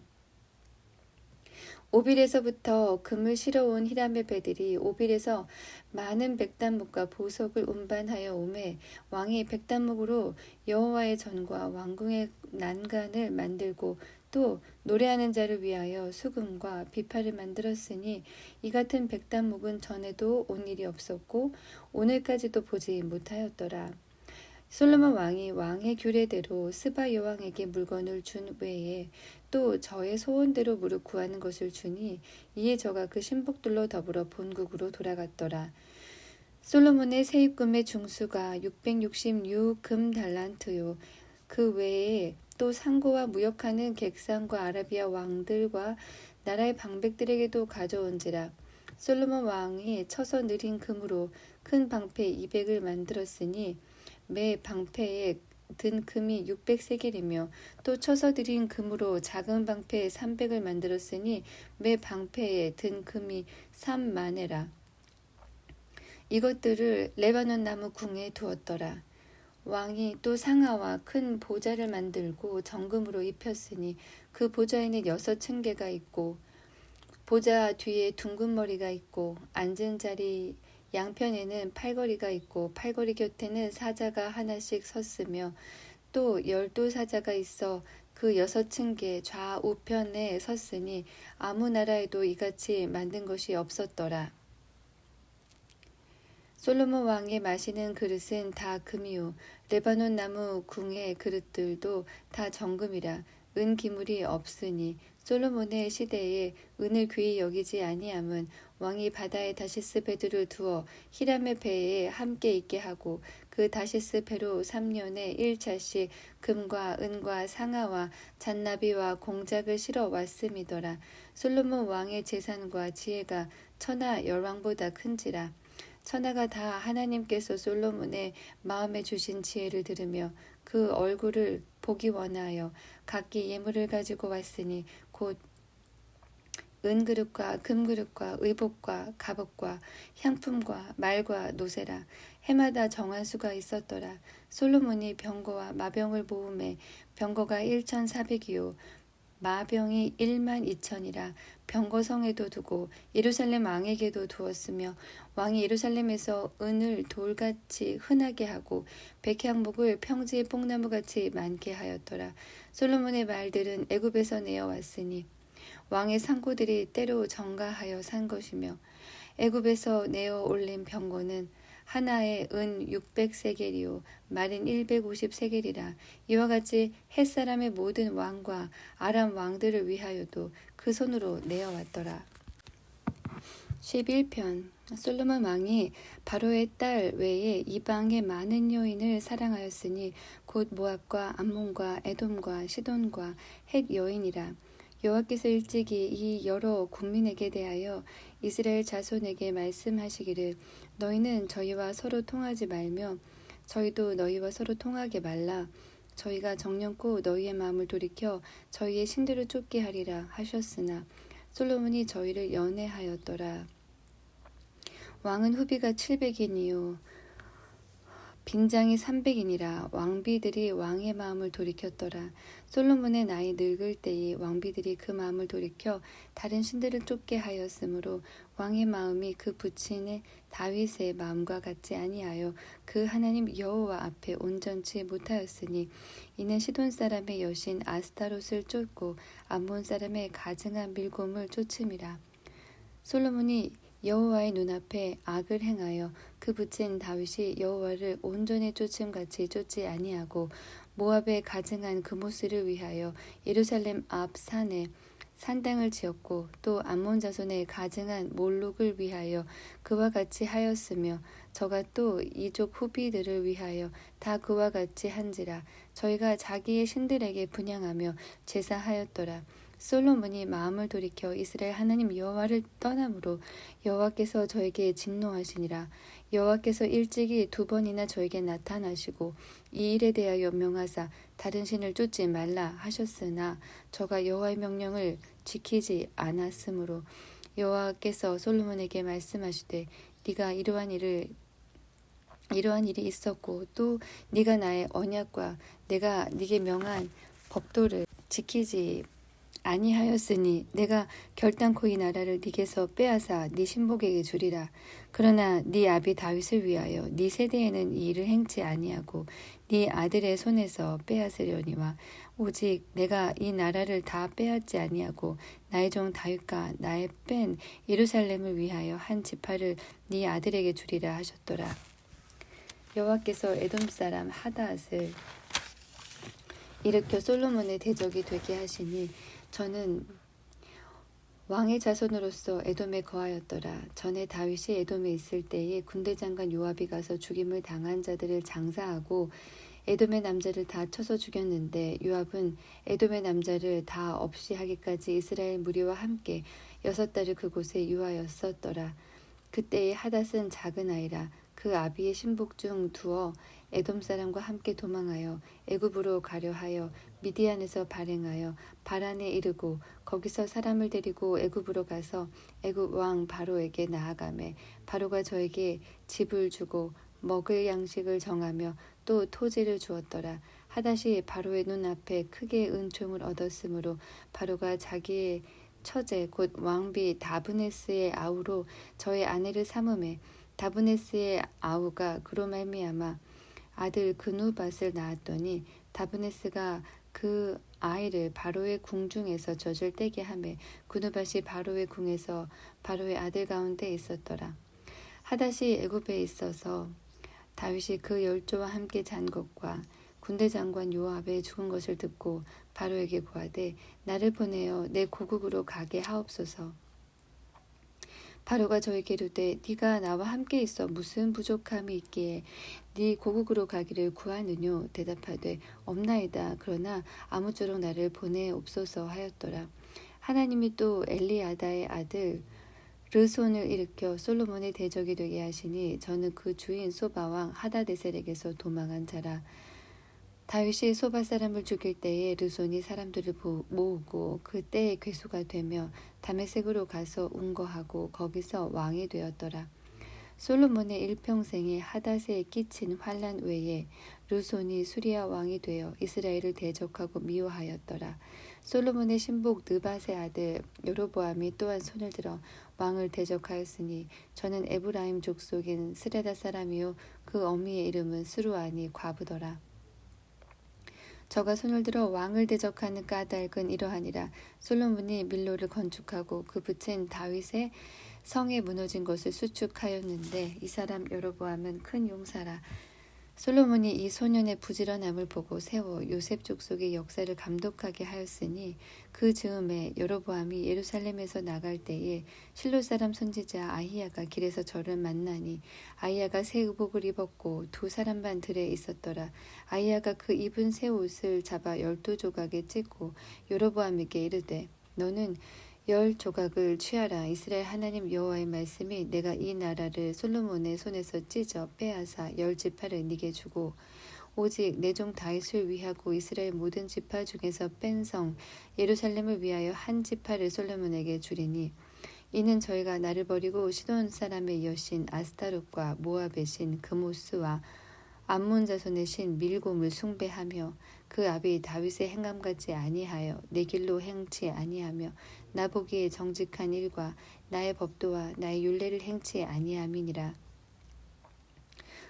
오빌에서부터 금을 실어온 히람의 배들이 오빌에서 많은 백단목과 보석을 운반하여 오매 왕이 백단목으로 여호와의 전과 왕궁의 난간을 만들고 또 노래하는 자를 위하여 수금과 비파를 만들었으니 이 같은 백단목은 전에도 온 일이 없었고 오늘까지도 보지 못하였더라. 솔로몬 왕이 왕의 규례대로 스바 여왕에게 물건을 준 외에 또 저의 소원대로 무릎 구하는 것을 주니 이에 저가 그 신복들로 더불어 본국으로 돌아갔더라. 솔로몬의 세입금의 중수가 666금 달란트요. 그 외에 또 상고와 무역하는 객상과 아라비아 왕들과 나라의 방백들에게도 가져온지라. 솔로몬 왕이 쳐서 느린 금으로 큰 방패 200을 만들었으니 매 방패에 든 금이 600세겔이며 또 쳐서 들인 금으로 작은 방패 300을 만들었으니 매 방패에 든 금이 3만에라. 이것들을 레바논 나무 궁에 두었더라. 왕이 또 상아와 큰 보좌를 만들고 정금으로 입혔으니 그 보좌에는 6층계가 있고 보좌 뒤에 둥근 머리가 있고 앉은 자리 양편에는 팔걸이가 있고 팔걸이 곁에는 사자가 하나씩 섰으며 또 12사자가 있어 그 6층계 좌우편에 섰으니 아무 나라에도 이같이 만든 것이 없었더라. 솔로몬 왕의 마시는 그릇은 다 금이요 레바논 나무 궁의 그릇들도 다 정금이라 은 기물이 없으니 솔로몬의 시대에 은을 귀히 여기지 아니함은 왕이 바다에 다시스 배들을 두어 히람의 배에 함께 있게 하고 그 다시스 배로 3년에 1차씩 금과 은과 상아와 잔나비와 공작을 실어 왔음이더라. 솔로몬 왕의 재산과 지혜가 천하 열왕보다 큰지라. 천하가 다 하나님께서 솔로몬의 마음에 주신 지혜를 들으며 그 얼굴을 보기 원하여 각기 예물을 가지고 왔으니 곧 은그릇과 금그릇과 의복과 갑옷과 향품과 말과 노새라. 해마다 정한 수가 있었더라. 솔로몬이 병거와 마병을 모음에 병거가 1,400이요 마병이 12,000이라. 병거성에도 두고 예루살렘 왕에게도 두었으며 왕이 예루살렘에서 은을 돌같이 흔하게 하고 백향목을 평지의 뽕나무같이 많게 하였더라. 솔로몬의 말들은 애굽에서 내어왔으니 왕의 상고들이 때로 정가하여 산 것이며 애굽에서 내어 올린 병거는 하나에 은 600세겔이요 말인 150세겔이라. 이와 같이 햇사람의 모든 왕과 아람 왕들을 위하여도 그 손으로 내어왔더라. 11편 솔로몬 왕이 바로의 딸 외에 이방의 많은 여인을 사랑하였으니 곧 모압과 암몬과 에돔과 시돈과 헷 여인이라. 여호와께서 일찍이 이 여러 국민에게 대하여 이스라엘 자손에게 말씀하시기를 너희는 저희와 서로 통하지 말며 저희도 너희와 서로 통하게 말라. 저희가 정령코 너희의 마음을 돌이켜 저희의 신들을 쫓게 하리라 하셨으나 솔로몬이 저희를 연애하였더라. 왕은 후비가 700이니요 빈장이 300이니라. 왕비들이 왕의 마음을 돌이켰더라. 솔로몬의 나이 늙을 때에 왕비들이 그 마음을 돌이켜 다른 신들을 쫓게 하였으므로 왕의 마음이 그 부친의 다윗의 마음과 같지 아니하여 그 하나님 여호와 앞에 온전치 못하였으니 이는 시돈 사람의 여신 아스타롯을 쫓고 암몬 사람의 가증한 밀곰을 쫓음이라. 솔로몬이 여호와의 눈앞에 악을 행하여 그 부친 다윗이 여호와를 온전히 쫓음같이 쫓지 아니하고 모압의 가증한 그모스를 위하여 예루살렘 앞 산에 산당을 지었고 또 암몬 자손의 가증한 몰록을 위하여 그와 같이 하였으며 저가 또 이족 후비들을 위하여 다 그와 같이 한지라. 저희가 자기의 신들에게 분향하며 제사하였더라. 솔로몬이 마음을 돌이켜 이스라엘 하나님 여호와를 떠남으로 여호와께서 저에게 진노하시니라. 여호와께서 일찍이 2번이나 저에게 나타나시고 이 일에 대하여 명하사 다른 신을 쫓지 말라 하셨으나 저가 여호와의 명령을 지키지 않았으므로 여호와께서 솔로몬에게 말씀하시되 네가 이러한 일이 있었고 또 네가 나의 언약과 내가 네게 명한 법도를 지키지 아니하였으니 내가 결단코 이 나라를 네게서 빼앗아 네 신복에게 주리라. 그러나 네 아비 다윗을 위하여 네 세대에는 이 일을 행치 아니하고 네 아들의 손에서 빼앗으려니와 오직 내가 이 나라를 다 빼앗지 아니하고 나의 종 다윗과 나의 뺀 예루살렘을 위하여 한 지파를 네 아들에게 주리라 하셨더라. 여호와께서 에돔 사람 하닷을 일으켜 솔로몬의 대적이 되게 하시니 저는 왕의 자손으로서 에돔에 거하였더라. 전에 다윗이 에돔에 있을 때에 군대 장관 요압이 가서 죽임을 당한 자들을 장사하고 에돔의 남자를 다 쳐서 죽였는데 요압은 에돔의 남자를 다 없이 하기까지 이스라엘 무리와 함께 6달을 그곳에 유하였었더라. 그때에 하닷은 작은 아이라 그 아비의 신복 중 두어 에돔 사람과 함께 도망하여 애굽으로 가려 하여 미디안에서 발행하여 바란에 이르고 거기서 사람을 데리고 애굽으로 가서 애굽 왕 바로에게 나아가매 바로가 저에게 집을 주고 먹을 양식을 정하며 또 토지를 주었더라. 하닷이 바로의 눈앞에 크게 은총을 얻었으므로 바로가 자기의 처제 곧 왕비 다브네스의 아우로 저의 아내를 삼음해 다브네스의 아우가 그로 말미암아 아들 그누밧을 낳았더니 다브네스가 그 아이를 바로의 궁중에서 젖을 떼게 하매 그누밧이 바로의 궁에서 바로의 아들 가운데 있었더라. 하닷이 애굽에 있어서 다윗이 그 열조와 함께 잔 것과 군대 장관 요압의 죽은 것을 듣고 바로에게 고하되 나를 보내어 내 고국으로 가게 하옵소서. 바로가 저에게 이르되 네가 나와 함께 있어 무슨 부족함이 있기에 네 고국으로 가기를 구하느뇨. 대답하되 없나이다. 그러나 아무쪼록 나를 보내옵소서 하였더라. 하나님이 또 엘리아다의 아들 르손을 일으켜 솔로몬의 대적이 되게 하시니 저는 그 주인 소바왕 하다데셀에게서 도망한 자라. 다윗이 소바 사람을 죽일 때에 르손이 사람들을 모으고 그 때에 괴수가 되며 다메섹으로 가서 운거하고 거기서 왕이 되었더라. 솔로몬의 일평생에 하닷에 끼친 환난 외에 르손이 수리아 왕이 되어 이스라엘을 대적하고 미워하였더라. 솔로몬의 신복 느밧의 아들 여로보암이 또한 손을 들어 왕을 대적하였으니 저는 에브라임 족속인 스레다 사람이요 그 어미의 이름은 스루아니 과부더라. 저가 손을 들어 왕을 대적하는 까닭은 이러하니라. 솔로몬이 밀로를 건축하고 그 붙인 다윗의 성에 무너진 것을 수축하였는데 이 사람 여로보암은 큰 용사라. 솔로몬이 이 소년의 부지런함을 보고 세워 요셉 족속의 역사를 감독하게 하였으니 그 즈음에 여로보암이 예루살렘에서 나갈 때에 실로 사람 선지자 아히야가 길에서 저를 만나니 아히야가 새 의복을 입었고 2사람 반 들에 있었더라. 아히야가 그 입은 새 옷을 잡아 12조각에 찢고 여로보암에게 이르되 너는 10조각을 취하라. 이스라엘 하나님 여호와의 말씀이 내가 이 나라를 솔로몬의 손에서 찢어 빼앗아 10지파를 네게 주고 오직 내 종 다윗을 위하고 이스라엘 모든 지파 중에서 뺀 성 예루살렘을 위하여 한 지파를 솔로몬에게 주리니 이는 저희가 나를 버리고 시돈 사람의 여신 아스타롯과 모압의 신 그모스와 암몬 자손의 신 밀곰을 숭배하며 그 아비 다윗의 행함 같지 아니하여 내 길로 행치 아니하며 나보기에 정직한 일과 나의 법도와 나의 율례를 행치 아니함이니라.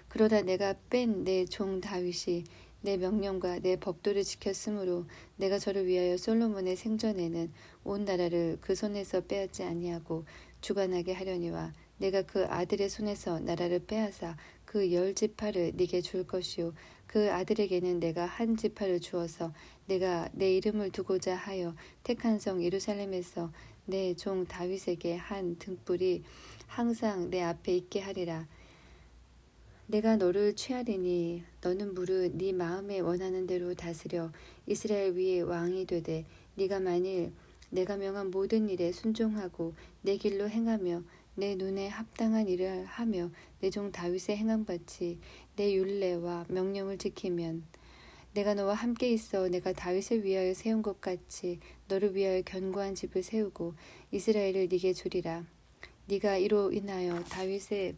그러다 내가 뺀 내 종 다윗이 내 명령과 내 법도를 지켰으므로 내가 저를 위하여 솔로몬의 생전에는 온 나라를 그 손에서 빼앗지 아니하고 주관하게 하려니와 내가 그 아들의 손에서 나라를 빼앗아 그 10지파를 네게 줄 것이요 그 아들에게는 내가 한 지파를 주어서 내가 내 이름을 두고자 하여 택한 성 예루살렘에서 내 종 다윗에게 한 등불이 항상 내 앞에 있게 하리라. 내가 너를 취하리니 너는 무릇 네 마음에 원하는 대로 다스려 이스라엘 위에 왕이 되되 네가 만일 내가 명한 모든 일에 순종하고 내 길로 행하며 내 눈에 합당한 일을 하며 내 종 다윗의 행함같이 내 율례와 명령을 지키면 내가 너와 함께 있어 내가 다윗을 위하여 세운 것 같이 너를 위하여 견고한 집을 세우고 이스라엘을 네게 주리라. 네가 이로 인하여 다윗의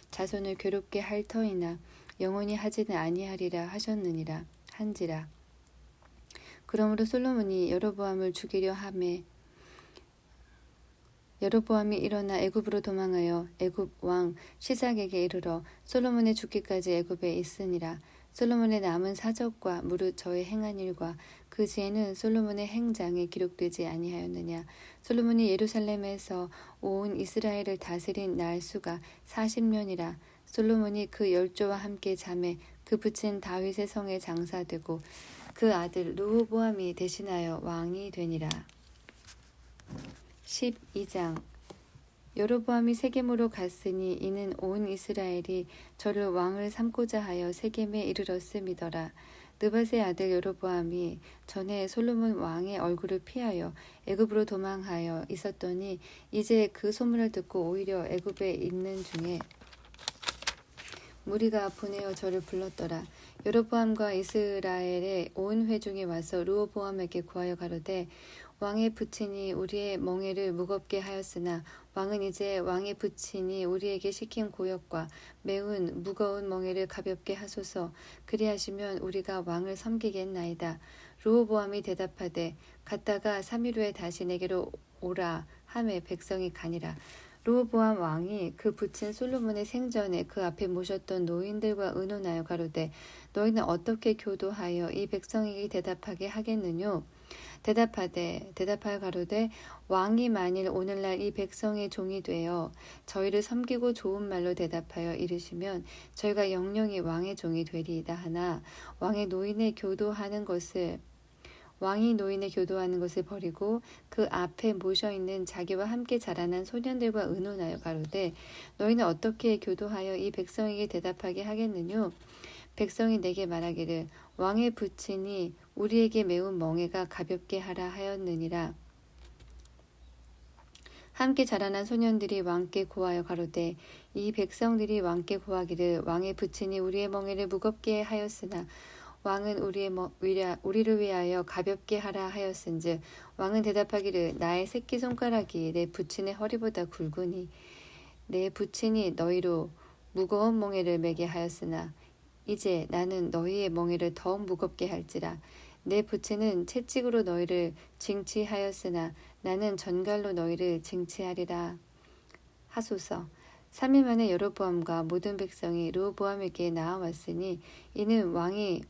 자손을 괴롭게 할 터이나 영원히 하지는 아니하리라 하셨느니라 한지라. 그러므로 솔로몬이 여로보암을 죽이려 하매 여로보암이 일어나 애굽으로 도망하여 애굽 왕 시삭에게 이르러 솔로몬의 죽기까지 애굽에 있으니라. 솔로몬의 남은 사적과 무릇 저의 행한 일과 그 지혜는 솔로몬의 행장에 기록되지 아니하였느냐. 솔로몬이 예루살렘에서 온 이스라엘을 다스린 날수가 40년이라. 솔로몬이 그 열조와 함께 잠에 그 부친 다윗의 성에 장사되고 그 아들 르호보암이 대신하여 왕이 되니라. 12장. 여로보암이 세겜으로 갔으니 이는 온 이스라엘이 저를 왕을 삼고자 하여 세겜에 이르렀음이더라. 느밧의 아들 여로보암이 전에 솔로몬 왕의 얼굴을 피하여 애굽으로 도망하여 있었더니 이제 그 소문을 듣고 오히려 애굽에 있는 중에 무리가 보내어 저를 불렀더라. 여로보암과 이스라엘의 온 회중이 와서 르호보암에게 구하여 가로되 왕의 부친이 우리의 멍에를 무겁게 하였으나 왕은 이제 왕의 부친이 우리에게 시킨 고역과 매운 무거운 멍에를 가볍게 하소서. 그리하시면 우리가 왕을 섬기겠나이다. 르호보암이 대답하되 갔다가 3일 후에 다시 내게로 오라 하매 백성이 가니라. 르호보암 왕이 그 부친 솔로몬의 생전에 그 앞에 모셨던 노인들과 의논하여 가로되 너희는 어떻게 교도하여 이 백성에게 대답하게 하겠느뇨? 대답하여 가로되 왕이 만일 오늘날 이 백성의 종이 되어 저희를 섬기고 좋은 말로 대답하여 이르시면 저희가 영영이 왕의 종이 되리이다 하나 왕이 노인의 교도하는 것을 버리고 그 앞에 모셔있는 자기와 함께 자라난 소년들과 의논하여 가로되 너희는 어떻게 교도하여 이 백성에게 대답하게 하겠느뇨? 백성이 내게 말하기를 왕의 부친이 우리에게 매운 멍에가 가볍게 하라 하였느니라. 함께 자라난 소년들이 왕께 고하여 가로되 이 백성들이 왕께 고하기를 왕의 부친이 우리의 멍에를 무겁게 하였으나 왕은 우리를 위하여 가볍게 하라 하였은즉 왕은 대답하기를 나의 새끼손가락이 내 부친의 허리보다 굵으니 내 부친이 너희로 무거운 멍에를 매게 하였으나 이제 나는 너희의 멍에를 더욱 무겁게 할지라. 내 부친은 채찍으로 너희를 징치하였으나 나는 전갈로 너희를 징치하리라 하소서. 3일 만에 여로보암과 모든 백성이 르호보암에게 나아왔으니 이는 왕이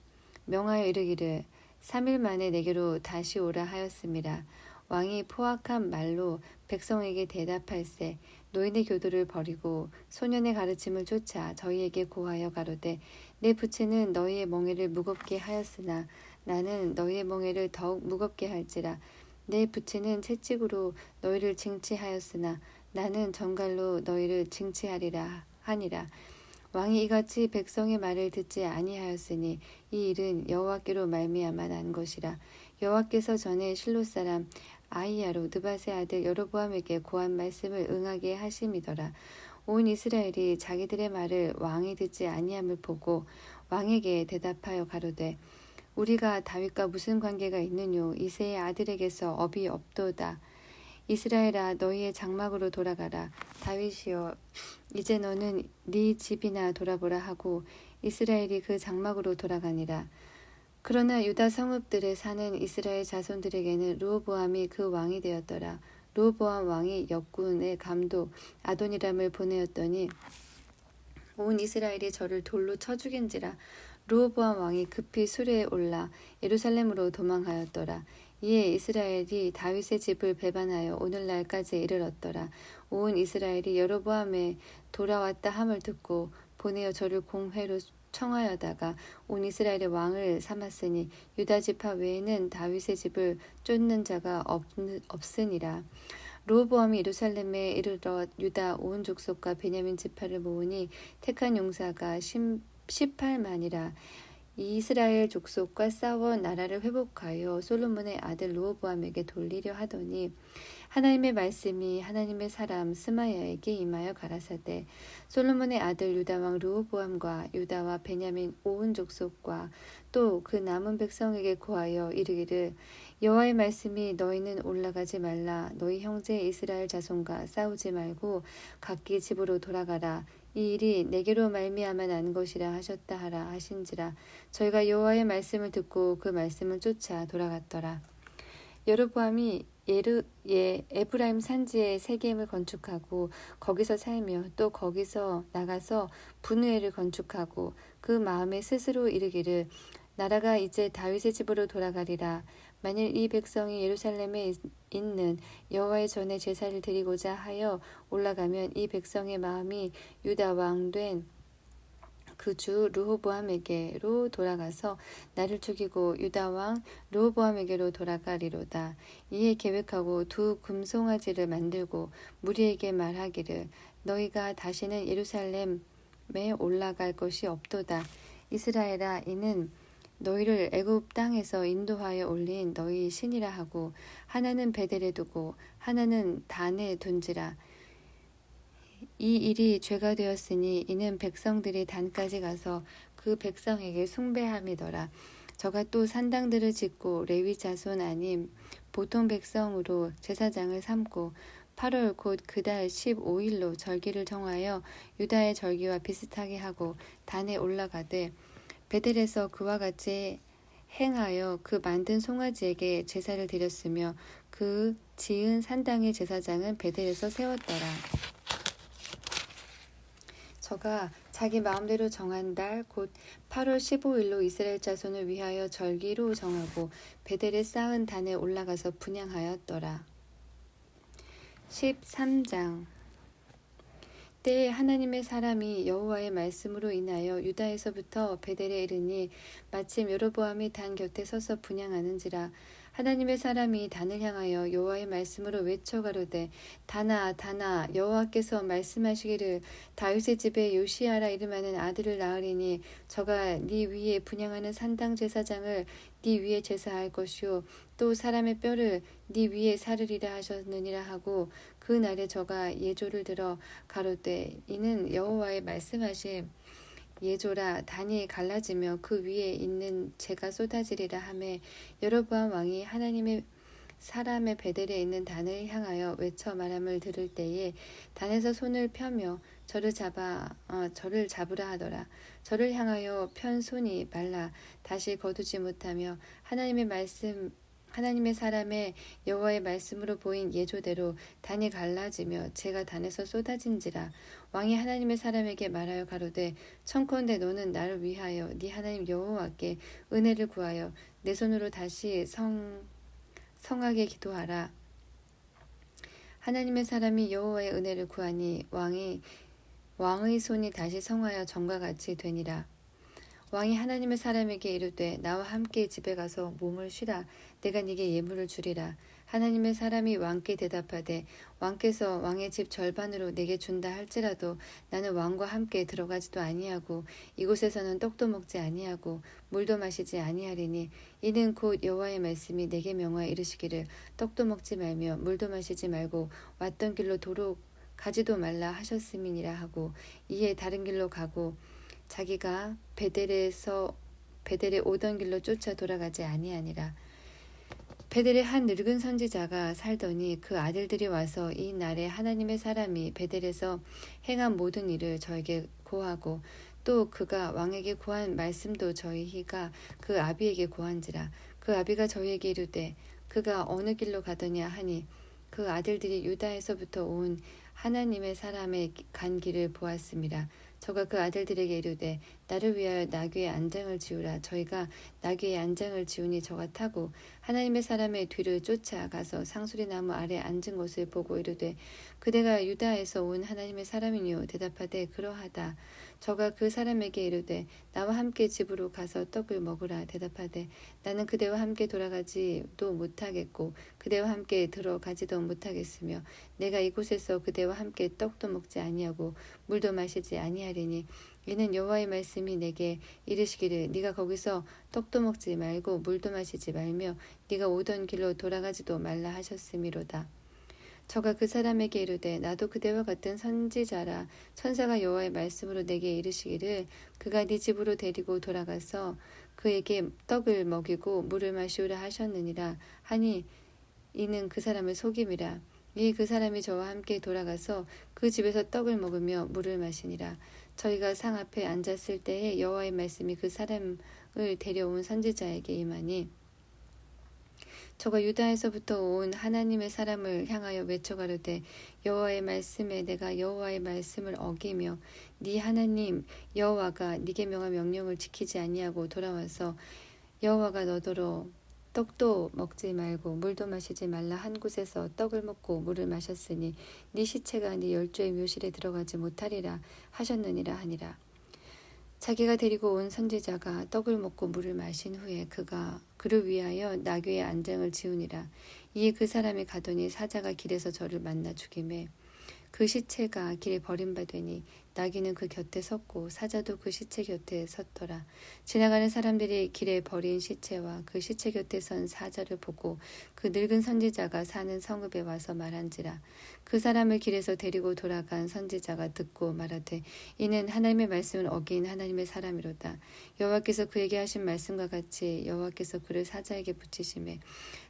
명하여 이르기를 3일 만에 내게로 다시 오라 하였습니다. 왕이 포악한 말로 백성에게 대답할세 노인의 교도를 버리고 소년의 가르침을 쫓아 저희에게 고하여 가로되 내 부친은 너희의 멍에를 무겁게 하였으나 나는 너희의 멍에를 더욱 무겁게 할지라. 내 부친은 채찍으로 너희를 징치하였으나 나는 전갈로 너희를 징치하리라 하니라. 왕이 이같이 백성의 말을 듣지 아니하였으니 이 일은 여호와께로 말미암아 난 것이라. 여호와께서 전에 실로 사람 아히야로 느밧의 아들 여로보암에게 고한 말씀을 응하게 하심이더라. 온 이스라엘이 자기들의 말을 왕이 듣지 아니함을 보고 왕에게 대답하여 가로되 우리가 다윗과 무슨 관계가 있느뇨 이새의 아들에게서 업이 없도다. 이스라엘아 너희의 장막으로 돌아가라. 다윗이여 이제 너는 네 집이나 돌아보라 하고 이스라엘이 그 장막으로 돌아가니라. 그러나 유다 성읍들에 사는 이스라엘 자손들에게는 르호보암이 그 왕이 되었더라. 르호보암 왕이 역군의 감독 아도니람을 보내었더니 온 이스라엘이 저를 돌로 쳐 죽인지라. 르호보암 왕이 급히 수레에 올라 예루살렘으로 도망하였더라. 이에 이스라엘이 다윗의 집을 배반하여 오늘날까지 이르렀더라. 온 이스라엘이 여로보암에 돌아왔다 함을 듣고 보내어 저를 공회로 청하여다가 온 이스라엘의 왕을 삼았으니 유다 지파 외에는 다윗의 집을 쫓는 자가 없으니라. 르호보암이 예루살렘에 이르러 유다 온 족속과 베냐민 지파를 모으니 택한 용사가 18만이라. 이스라엘 족속과 싸워 나라를 회복하여 솔로몬의 아들 르호보암에게 돌리려 하더니 하나님의 말씀이 하나님의 사람 스마야에게 임하여 가라사대 솔로몬의 아들 유다왕 르호보암과 유다와 베냐민 온 족속과 또 그 남은 백성에게 고하여 이르기를 여호와의 말씀이 너희는 올라가지 말라 너희 형제 이스라엘 자손과 싸우지 말고 각기 집으로 돌아가라 이 일이 내게로 말미암아 난 것이라 하셨다 하라 하신지라. 저희가 여호와의 말씀을 듣고 그 말씀을 쫓아 돌아갔더라. 여로보암이 에브라임 산지에 세겜을 건축하고 거기서 살며 또 거기서 나가서 분우엘을 건축하고 그 마음에 스스로 이르기를 나라가 이제 다윗의 집으로 돌아가리라. 만일 이 백성이 예루살렘에 있는 여호와의 전에 제사를 드리고자 하여 올라가면 이 백성의 마음이 유다 왕 된 그 주 르호보암에게로 돌아가서 나를 죽이고 유다 왕 르호보암에게로 돌아가리로다. 이에 계획하고 두 금송아지를 만들고 무리에게 말하기를 너희가 다시는 예루살렘에 올라갈 것이 없도다. 이스라엘아 이는 너희를 애굽 땅에서 인도하여 올린 너희 신이라 하고 하나는 베델에 두고 하나는 단에 둔지라. 이 일이 죄가 되었으니 이는 백성들이 단까지 가서 그 백성에게 숭배함이더라. 저가 또 산당들을 짓고 레위 자손 아닌 보통 백성으로 제사장을 삼고 8월 곧 그달 15일로 절기를 정하여 유다의 절기와 비슷하게 하고 단에 올라가되 베델에서 그와 같이 행하여 그 만든 송아지에게 제사를 드렸으며 그 지은 산당의 제사장은 베델에서 세웠더라. 저가 자기 마음대로 정한 달 곧 8월 15일로 이스라엘 자손을 위하여 절기로 정하고 베델에 쌓은 단에 올라가서 분향하였더라. 13장 때에 하나님의 사람이 여호와의 말씀으로 인하여 유다에서부터 베델에 이르니 마침 여로보암이 단 곁에 서서 분향하는지라. 하나님의 사람이 단을 향하여 여호와의 말씀으로 외쳐 가로되 단아 단아 여호와께서 말씀하시기를 다윗의 집에 요시야라 이름하는 아들을 낳으리니 저가 네 위에 분향하는 산당 제사장을 네 위에 제사할 것이요 또 사람의 뼈를 네 위에 사르리라 하셨느니라 하고 그 날에 저가 예조를 들어 가로되 이는 여호와의 말씀하심 예조라 단이 갈라지며 그 위에 있는 재가 쏟아지리라 하매 여로보암 왕이 하나님의 사람의 베델에 있는 단을 향하여 외쳐 말함을 들을 때에 단에서 손을 펴며 저를 잡으라 하더라. 저를 향하여 편 손이 말라 다시 거두지 못하며 하나님의 사람의 여호와의 말씀으로 보인 예조대로 단이 갈라지며 재가 단에서 쏟아진지라. 왕이 하나님의 사람에게 말하여 가로되 청컨대 너는 나를 위하여 네 하나님 여호와께 은혜를 구하여 내 손으로 다시 성하게 기도하라. 하나님의 사람이 여호와의 은혜를 구하니 왕의 손이 다시 성하여 전과 같이 되니라. 왕이 하나님의 사람에게 이르되 나와 함께 집에 가서 몸을 쉬라. 내가 네게 예물을 주리라. 하나님의 사람이 왕께 대답하되 왕께서 왕의 집 절반으로 내게 준다 할지라도 나는 왕과 함께 들어가지도 아니하고 이곳에서는 떡도 먹지 아니하고 물도 마시지 아니하리니 이는 곧 여호와의 말씀이 내게 명하여 이르시기를 떡도 먹지 말며 물도 마시지 말고 왔던 길로 도로 가지도 말라 하셨음이니라 하고 이에 다른 길로 가고 자기가 베델에 오던 길로 쫓아 돌아가지 아니하니라. 베델에 한 늙은 선지자가 살더니 그 아들들이 와서 이 날에 하나님의 사람이 베델에서 행한 모든 일을 저에게 고하고 또 그가 왕에게 고한 말씀도 저희가 그 아비에게 고한지라. 그 아비가 저희에게 이르되 그가 어느 길로 가더냐 하니 그 아들들이 유다에서부터 온 하나님의 사람의 간 길을 보았습니다. 저가 그 아들들에게 이르되 나를 위하여 나귀의 안장을 지우라. 저희가 나귀의 안장을 지우니 저가 타고 하나님의 사람의 뒤를 쫓아가서 상수리나무 아래 앉은 곳을 보고 이르되 그대가 유다에서 온 하나님의 사람이니요. 대답하되 그러하다. 저가 그 사람에게 이르되 나와 함께 집으로 가서 떡을 먹으라. 대답하되 나는 그대와 함께 돌아가지도 못하겠고 그대와 함께 들어가지도 못하겠으며 내가 이곳에서 그대와 함께 떡도 먹지 아니하고 물도 마시지 아니하리니 이는 여호와의 말씀이 내게 이르시기를 네가 거기서 떡도 먹지 말고 물도 마시지 말며 네가 오던 길로 돌아가지도 말라 하셨음이로다. 저가 그 사람에게 이르되 나도 그대와 같은 선지자라. 천사가 여호와의 말씀으로 내게 이르시기를 그가 네 집으로 데리고 돌아가서 그에게 떡을 먹이고 물을 마시우라 하셨느니라 하니 이는 그 사람을 속임이라. 이 그 사람이 저와 함께 돌아가서 그 집에서 떡을 먹으며 물을 마시니라. 저희가 상 앞에 앉았을 때에 여호와의 말씀이 그 사람을 데려온 선지자에게 임하니 저가 유다에서부터 온 하나님의 사람을 향하여 외쳐 가로되 여호와의 말씀에 내가 여호와의 말씀을 어기며 네 하나님 여호와가 네게 명한 명령을 지키지 아니하고 돌아와서 여호와가 너더러 떡도 먹지 말고 물도 마시지 말라 한 곳에서 떡을 먹고 물을 마셨으니 네 시체가 네 열조의 묘실에 들어가지 못하리라 하셨느니라 하니라. 자기가 데리고 온 선지자가 떡을 먹고 물을 마신 후에 그가 그를 위하여 나귀의 안장을 지우니라. 이에 그 사람이 가더니 사자가 길에서 저를 만나 죽이매 그 시체가 길에 버림받으니 나귀는 그 곁에 섰고 사자도 그 시체 곁에 섰더라. 지나가는 사람들이 길에 버린 시체와 그 시체 곁에 선 사자를 보고 그 늙은 선지자가 사는 성읍에 와서 말한지라. 그 사람을 길에서 데리고 돌아간 선지자가 듣고 말하되 이는 하나님의 말씀을 어긴 하나님의 사람이로다. 여호와께서 그에게 하신 말씀과 같이 여호와께서 그를 사자에게 붙이심에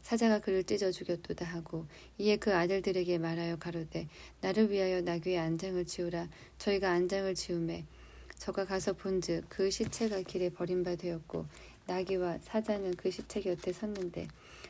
사자가 그를 찢어 죽였도다 하고 이에 그 아들들에게 말하여 가로되 나를 위하여 나귀의 안장을 지우라. 저희가 안장을 지우매 저가 가서 본즉 그 시체가 길에 버림받되었고 나귀와 사자는 그 시체 곁에 섰는데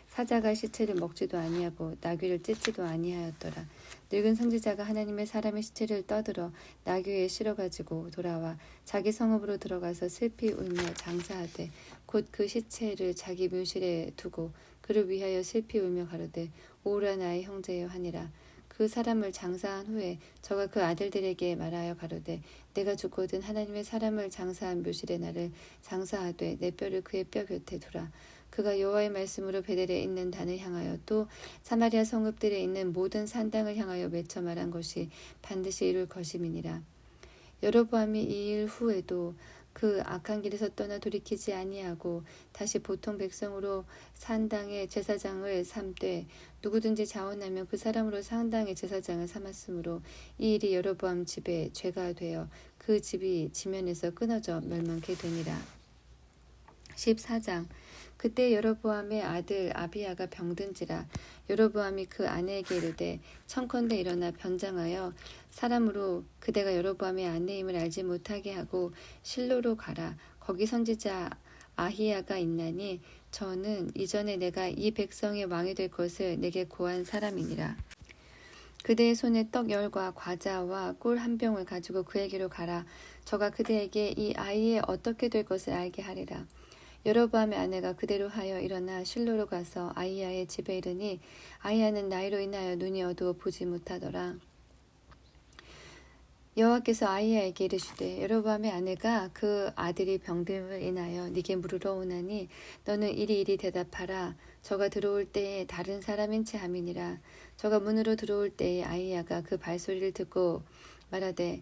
사자가 시체를 먹지도 아니하고 나귀를 찢지도 아니하였더라. 늙은 선지자가 하나님의 사람의 시체를 떠들어 나귀에 실어가지고 돌아와 자기 성읍으로 들어가서 슬피 울며 장사하되 곧 그 시체를 자기 묘실에 두고 그를 위하여 슬피 울며 가로되 오라 나의 형제여 하니라. 그 사람을 장사한 후에 저가 그 아들들에게 말하여 가로되 내가 죽거든 하나님의 사람을 장사한 묘실에 나를 장사하되 내 뼈를 그의 뼈 곁에 두라. 그가 여호와의 말씀으로 베델에 있는 단을 향하여 또 사마리아 성읍들에 있는 모든 산당을 향하여 외쳐 말한 것이 반드시 이룰 것임이니라. 여로보암이 이 일 후에도 그 악한 길에서 떠나 돌이키지 아니하고 다시 보통 백성으로 산당의 제사장을 삼되 누구든지 자원하면 그 사람으로 산당의 제사장을 삼았으므로 이 일이 여로보암 집에 죄가 되어 그 집이 지면에서 끊어져 멸망케 되니라. 14장. 그때 여로보암의 아들 아비야가 병든지라. 여로보암이 그 아내에게 이르되 청컨대 일어나 변장하여 사람으로 그대가 여로보암의 아내임을 알지 못하게 하고 실로로 가라. 거기 선지자 아히야가 있나니 저는 이전에 내가 이 백성의 왕이 될 것을 내게 고한 사람이니라. 그대의 손에 떡 10과 과자와 꿀 한 병을 가지고 그에게로 가라. 저가 그대에게 이 아이의 어떻게 될 것을 알게 하리라. 여로보암의 아내가 그대로 하여 일어나 실로로 가서 아히야의 집에 이르니 아히야는 나이로 인하여 눈이 어두워 보지 못하더라. 여호와께서 아히야에게 이르시되 여로보암의 아내가 그 아들이 병듦을 인하여 네게 물으러 오나니 너는 이리 대답하라. 저가 들어올 때에 다른 사람인 채 함이니라. 저가 문으로 들어올 때에 아히야가 그 발소리를 듣고 말하되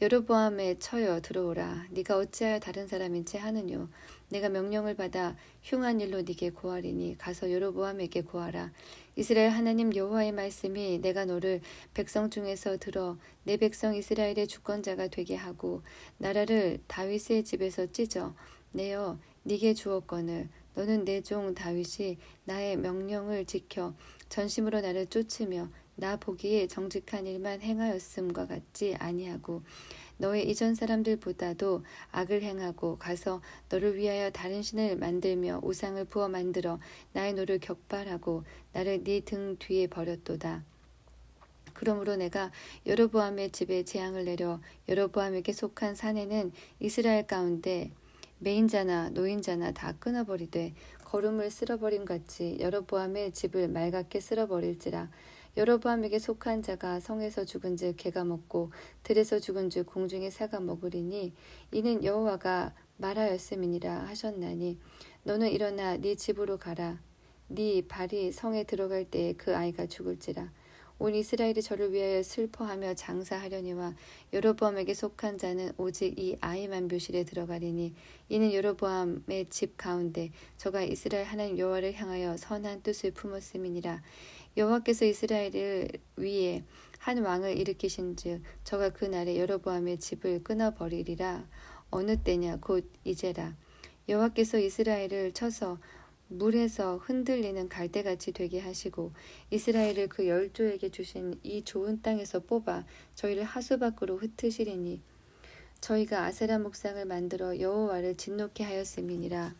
여로보암에 처여 들어오라. 네가 어찌하여 다른 사람인지 하느뇨. 내가 명령을 받아 흉한 일로 네게 고하리니 가서 여로보암에게 고하라. 이스라엘 하나님 여호와의 말씀이 내가 너를 백성 중에서 들어 내 백성 이스라엘의 주권자가 되게 하고 나라를 다윗의 집에서 찢어 내어 네게 주었거늘 너는 내 종 다윗이 나의 명령을 지켜 전심으로 나를 쫓으며 나 보기에 정직한 일만 행하였음과 같지 아니하고 너의 이전 사람들보다도 악을 행하고 가서 너를 위하여 다른 신을 만들며 우상을 부어 만들어 나의 노를 격발하고 나를 네 등 뒤에 버렸도다. 그러므로 내가 여로보암의 집에 재앙을 내려 여로보암에게 속한 산에는 이스라엘 가운데 매인자나 노인자나 다 끊어버리되 거름을 쓸어버림 같이 여로보암의 집을 맑게 쓸어버릴지라. 여로보암에게 속한 자가 성에서 죽은즉 개가 먹고 들에서 죽은즉 공중의 새가 먹으리니 이는 여호와가 말하였음이니라 하셨나니 너는 일어나 네 집으로 가라. 네 발이 성에 들어갈 때에 그 아이가 죽을지라. 온 이스라엘이 저를 위하여 슬퍼하며 장사하려니와 여로보암에게 속한 자는 오직 이 아이만 묘실에 들어가리니 이는 여로보암의 집 가운데 저가 이스라엘 하나님 여호와를 향하여 선한 뜻을 품었음이니라. 여호와께서 이스라엘을 위해 한 왕을 일으키신즉 저가 그 날에 여로보암의 집을 끊어버리리라. 어느 때냐 곧 이제라. 여호와께서 이스라엘을 쳐서 물에서 흔들리는 갈대같이 되게 하시고 이스라엘을 그 열조에게 주신 이 좋은 땅에서 뽑아 저희를 하수 밖으로 흩으시리니 저희가 아세라 목상을 만들어 여호와를 진노케 하였음이니라.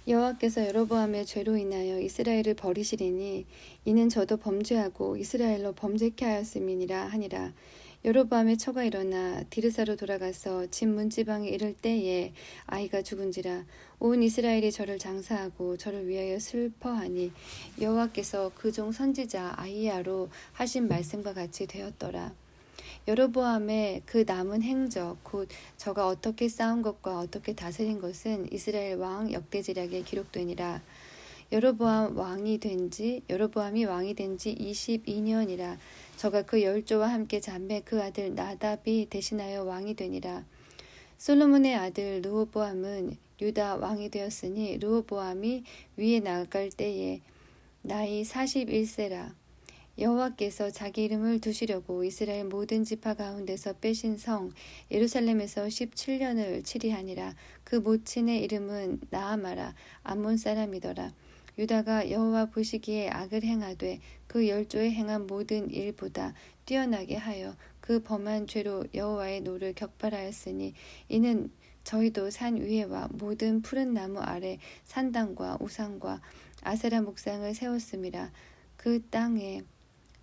여호와께서 여로보암의 죄로 인하여 이스라엘을 버리시리니 이는 저도 범죄하고 이스라엘로 범죄케 하였음이니라 하니라. 여로보암의 처가 일어나 디르사로 돌아가서 집 문지방에 이를 때에 아이가 죽은지라. 온 이스라엘이 저를 장사하고 저를 위하여 슬퍼하니 여호와께서 그 종 선지자 아히야로 하신 말씀과 같이 되었더라. 여로보암의 그 남은 행적 곧 저가 어떻게 싸운 것과 어떻게 다스린 것은 이스라엘 왕 역대지략에 기록되니라. 여로보암이 왕이 된 지 22년이라. 저가 그 열조와 함께 잠에 그 아들 나답이 대신하여 왕이 되니라. 솔로몬의 아들 르호보암은 유다 왕이 되었으니 르호보암이 위에 나아갈 때에 나이 41세라. 여호와께서 자기 이름을 두시려고 이스라엘 모든 지파 가운데서 빼신 성 예루살렘에서 17년을 치리하니라. 그 모친의 이름은 나아마라. 암몬 사람이더라. 유다가 여호와 보시기에 악을 행하되 그 열조에 행한 모든 일보다 뛰어나게 하여 그 범한 죄로 여호와의 노를 격발하였으니 이는 저희도 산 위에와 모든 푸른 나무 아래 산당과 우상과 아세라 목상을 세웠음이라. 그 땅에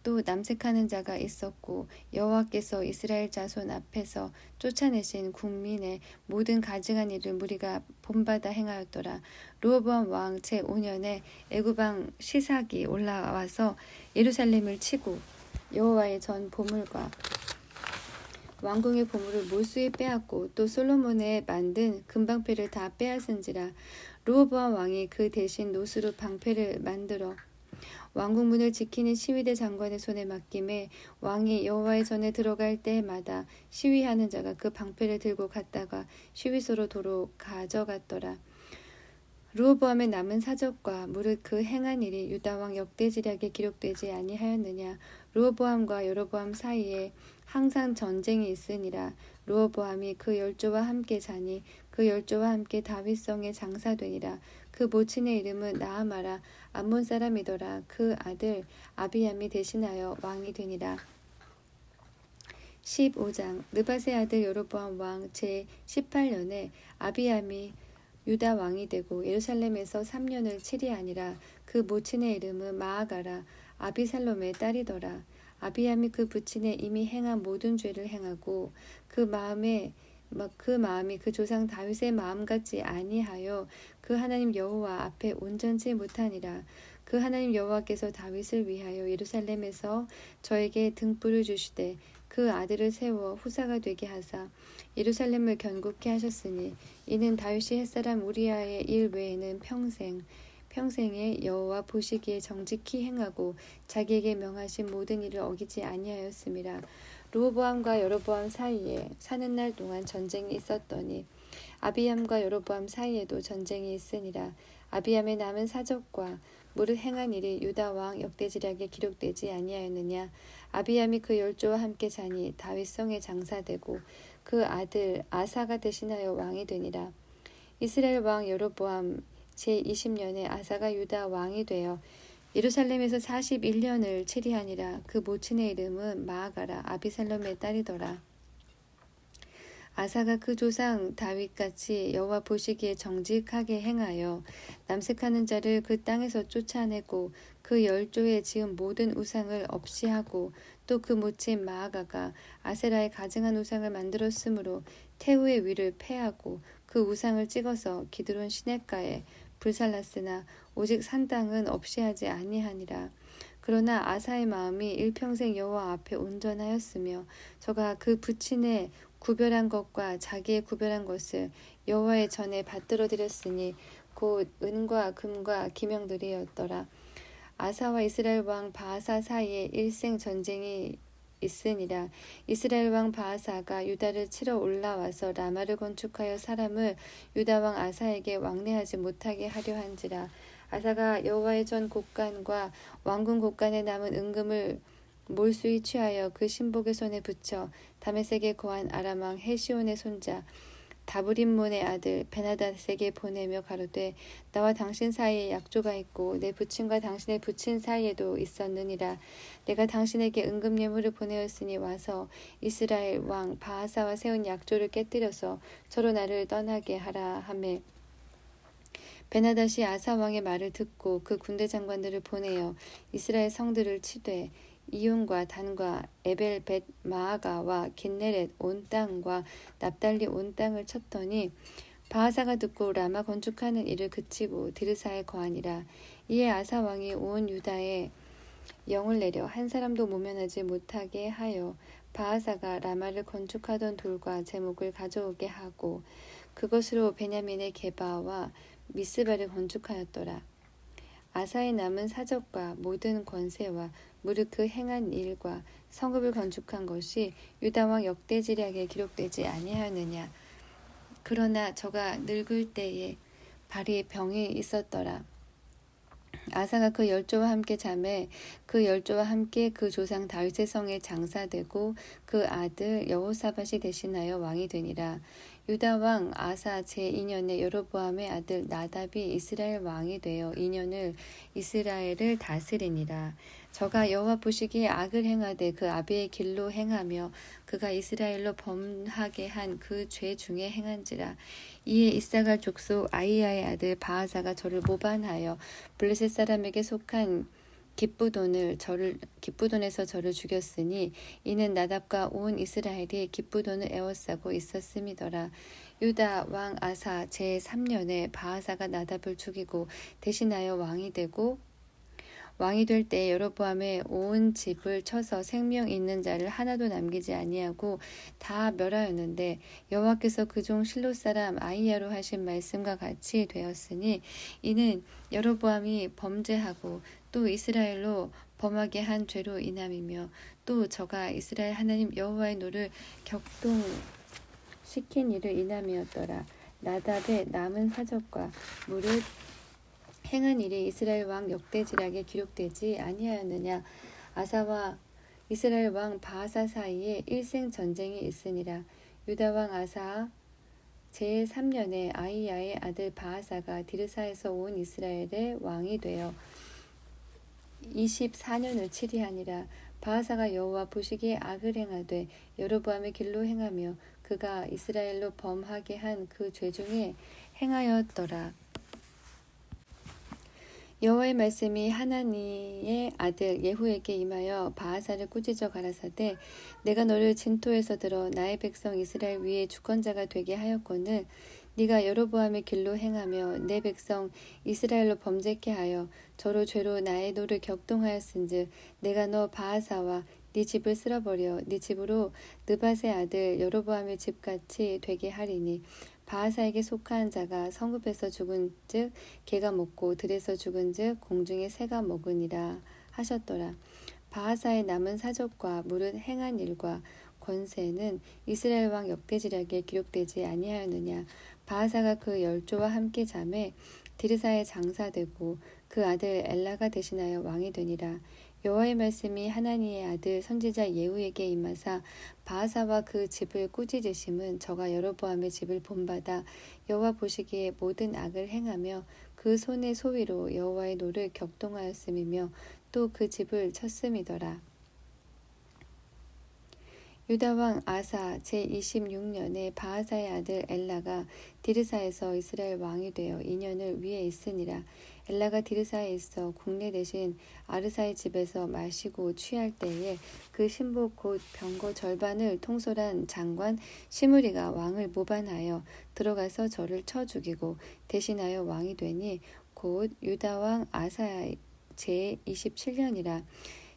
또 남색하는 자가 있었고 여호와께서 이스라엘 자손 앞에서 쫓아내신 국민의 모든 가증한 일을 무리가 본받아 행하였더라. 르호보암 왕 제5년에 애굽왕 시삭이 올라와서 예루살렘을 치고 여호와의 전 보물과 왕궁의 보물을 몰수히 빼앗고 또 솔로몬의 만든 금방패를 다 빼앗은지라. 르호보암 왕이 그 대신 노수로 방패를 만들어 왕궁문을 지키는 시위대 장관의 손에 맡김에 왕이 여호와의 전에 들어갈 때마다 시위하는 자가 그 방패를 들고 갔다가 시위소로 도로 가져갔더라. 르호보암의 남은 사적과 무릇 그 행한 일이 유다 왕 역대지략에 기록되지 아니하였느냐. 르호보암과 여로보암 사이에 항상 전쟁이 있으니라. 르호보암이 그 열조와 함께 자니 그 열조와 함께 다윗성에 장사되니라. 그 모친의 이름은 나아마라. 암몬 사람이더라. 그 아들 아비암이 대신하여 왕이 되니라. 15장 느밧의 아들 여로보암 왕 제18년에 아비암이 유다 왕이 되고 예루살렘에서 3년을 치리하니라. 그 모친의 이름은 마아가라. 아비살롬의 딸이더라. 아비암이 그 부친의 이미 행한 모든 죄를 행하고 그 마음이 그 조상 다윗의 마음 같지 아니하여 그 하나님 여호와 앞에 온전치 못하니라. 그 하나님 여호와께서 다윗을 위하여 예루살렘에서 저에게 등불을 주시되 그 아들을 세워 후사가 되게 하사 예루살렘을 견고케 하셨으니 이는 다윗이 햇사람 우리아의 일 외에는 평생에 여호와 보시기에 정직히 행하고 자기에게 명하신 모든 일을 어기지 아니하였음이라. 르호보암과 여로보암 사이에 사는 날 동안 전쟁이 있었더니 아비암과 여로보암 사이에도 전쟁이 있으니라. 아비암의 남은 사적과 무릇 행한 일이 유다 왕 역대지략에 기록되지 아니하였느냐. 아비암이 그 열조와 함께 자니 다윗성에 장사되고 그 아들 아사가 대신하여 왕이 되니라. 이스라엘 왕 여로보암 제20년에 아사가 유다 왕이 되어 예루살렘에서 41년을 치리하니라. 그 모친의 이름은 마아가라 아비살롬의 딸이더라. 아사가 그 조상 다윗같이 여호와 보시기에 정직하게 행하여 남색하는 자를 그 땅에서 쫓아내고 그 열조에 지은 모든 우상을 없이 하고 또 그 모친 마아가가 아세라의 가증한 우상을 만들었으므로 태후의 위를 패하고 그 우상을 찍어서 기드론 시냇가에 불살랐으나 오직 산당은 없이 하지 아니하니라. 그러나 아사의 마음이 일평생 여호와 앞에 온전하였으며 저가 그 부친의 구별한 것과 자기의 구별한 것을 여호와의 전에 받들어 드렸으니 곧 은과 금과 기명들이었더라. 아사와 이스라엘 왕 바하사 사이에 일생 전쟁이 있으니라. 이스라엘 왕 바하사가 유다를 치러 올라와서 라마를 건축하여 사람을 유다 왕 아사에게 왕래하지 못하게 하려 한지라. 아사가 여호와의 전 곳간과 왕궁 곳간에 남은 은금을 몰수히 취하여 그 신복의 손에 붙여 다메섹에 거한 아람 왕 헤시온의 손자 다브림몬의 아들 베나닷에게 보내며 가로되 나와 당신 사이에 약조가 있고 내 부친과 당신의 부친 사이에도 있었느니라. 내가 당신에게 은금 예물을 보내었으니 와서 이스라엘 왕 바하사와 세운 약조를 깨뜨려서 저로 나를 떠나게 하라 하매 베나닷이 아사 왕의 말을 듣고 그 군대 장관들을 보내어 이스라엘 성들을 치되 이윤과 단과 에벨 벳 마아가와 긴네렛 온 땅과 납달리 온 땅을 쳤더니 바하사가 듣고 라마 건축하는 일을 그치고 디르사에 거하니라. 이에 아사 왕이 온 유다에 영을 내려 한 사람도 모면하지 못하게 하여 바하사가 라마를 건축하던 돌과 제목을 가져오게 하고 그것으로 베냐민의 게바와 미스바를 건축하였더라. 아사의 남은 사적과 모든 권세와 무릇 그 행한 일과 성읍을 건축한 것이 유다 왕 역대지략에 기록되지 아니하였느냐. 그러나 저가 늙을 때에 발이 병이 있었더라. 아사가 그 열조와 함께 자매 그 열조와 함께 그 조상 다윗의 성에 장사되고 그 아들 여호사밧이 대신하여 왕이 되니라. 유다 왕 아사 제2년에 여로보암의 아들 나답이 이스라엘 왕이 되어 2년을 이스라엘을 다스리니라. 저가 여호와 보시기에 악을 행하되 그 아비의 길로 행하며 그가 이스라엘로 범하게 한 그 죄 중에 행한지라. 이에 이사갈 족속 아이야의 아들 바하사가 저를 모반하여 블레셋 사람에게 속한 기쁘돈에서 저를 죽였으니 이는 나답과 온 이스라엘이 기쁘돈을 에워싸고 있었음이더라. 유다 왕 아사 제3년에 바하사가 나답을 죽이고 대신하여 왕이 되고 왕이 될 때 여로보암의 온 집을 쳐서 생명 있는 자를 하나도 남기지 아니하고 다 멸하였는데 여호와께서 그 종 실로 사람 아이야로 하신 말씀과 같이 되었으니 이는 여로보암이 범죄하고 또 이스라엘로 범하게 한 죄로 인함이며 또 저가 이스라엘 하나님 여호와의 노를 격동시킨 일을 인함이었더라. 나답의 남은 사적과 무릇 행한 일이 이스라엘 왕 역대지략에 기록되지 아니하였느냐. 아사와 이스라엘 왕 바하사 사이에 일생 전쟁이 있으니라. 유다 왕 아사 제3년에 아이야의 아들 바하사가 디르사에서 온 이스라엘의 왕이 되어 24년을 치리하니라. 바하사가 여호와 보시기에 악을 행하되 여로보암의 길로 행하며 그가 이스라엘로 범하게 한 그 죄 중에 행하였더라. 여호와의 말씀이 하나니의 아들 예후에게 임하여 바하사를 꾸짖어 가라사대 내가 너를 진토에서 들어 나의 백성 이스라엘 위에 주권자가 되게 하였거늘 네가 여로보암의 길로 행하며 내 백성 이스라엘로 범죄케 하여 저로 죄로 나의 노를 격동하였은즉 내가 너 바하사와 네 집을 쓸어버려 네 집으로 느밧의 아들 여로보암의 집같이 되게 하리니 바하사에게 속한 자가 성읍에서 죽은즉 개가 먹고 들에서 죽은즉 공중의 새가 먹으니라 하셨더라. 바하사의 남은 사적과 무릇 행한 일과 권세는 이스라엘 왕 역대지략에 기록되지 아니하였느냐. 바하사가 그 열조와 함께 잠에 디르사에 장사되고 그 아들 엘라가 대신하여 왕이 되니라. 여호와의 말씀이 하나니의 아들 선지자 예후에게 임하사 바하사와 그 집을 꾸짖으심은 저가 여로보암의 집을 본받아 여호와 보시기에 모든 악을 행하며 그 손의 소위로 여호와의 노를 격동하였음이며 또 그 집을 쳤음이더라. 유다 왕 아사 제26년에 바하사의 아들 엘라가 디르사에서 이스라엘 왕이 되어 2년을 위에 있으니라. 엘라가 디르사에 있어 국내 대신 아르사의 집에서 마시고 취할 때에 그 신복 곧 병거 절반을 통솔한 장관 시므리가 왕을 모반하여 들어가서 저를 쳐 죽이고 대신하여 왕이 되니 곧 유다 왕 아사 제27년이라.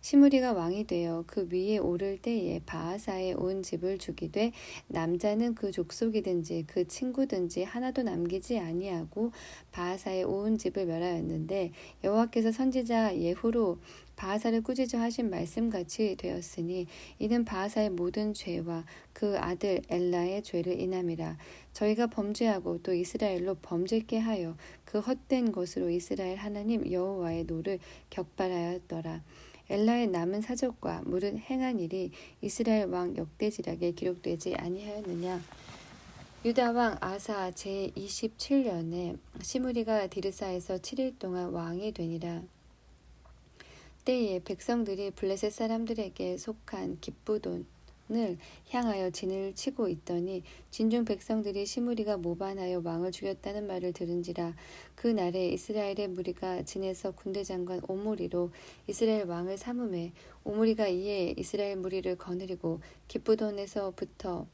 시므리가 왕이 되어 그 위에 오를 때에 바하사의 온 집을 죽이되 남자는 그 족속이든지 그 친구든지 하나도 남기지 아니하고 바하사의 온 집을 멸하였는데 여호와께서 선지자 예후로 바하사를 꾸짖어 하신 말씀같이 되었으니 이는 바하사의 모든 죄와 그 아들 엘라의 죄를 인함이라. 저희가 범죄하고 또 이스라엘로 범죄케 하여 그 헛된 것으로 이스라엘 하나님 여호와의 노를 격발하였더라. 엘라의 남은 사적과 무릇 행한 일이 이스라엘 왕 역대지략에 기록되지 아니하였느냐. 유다 왕 아사 제27년에 시므리가 디르사에서 7일 동안 왕이 되니라. 때에 백성들이 블레셋 사람들에게 속한 기쁘돈을 향하여 진을 치고 있더니 진중 백성들이 시므리가 모반하여 왕을 죽였다는 말을 들은지라. 그 날에 이스라엘의 무리가 진에서 군대 장관 오므리로 이스라엘 왕을 삼음해 오므리가 이에 이스라엘 무리를 거느리고 기쁘돈에서부터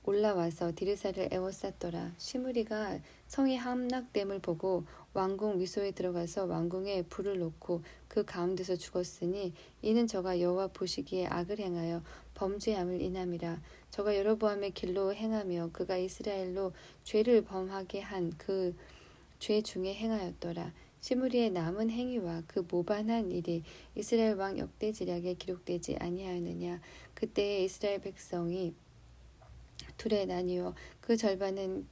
올라와서 디르사를 에워쌌더라. 시므리가 성이 함락됨을 보고 왕궁 위소에 들어가서 왕궁에 불을 놓고 그 가운데서 죽었으니 이는 저가 여호와 보시기에 악을 행하여 범죄함을 인함이라. 저가 여로보암의 길로 행하며 그가 이스라엘로 죄를 범하게 한 그 죄 중에 행하였더라. 시므리의 남은 행위와 그 모반한 일이 이스라엘 왕 역대지략에 기록되지 아니하였느냐. 그때에 이스라엘 백성이 둘에 나뉘어 그 절반은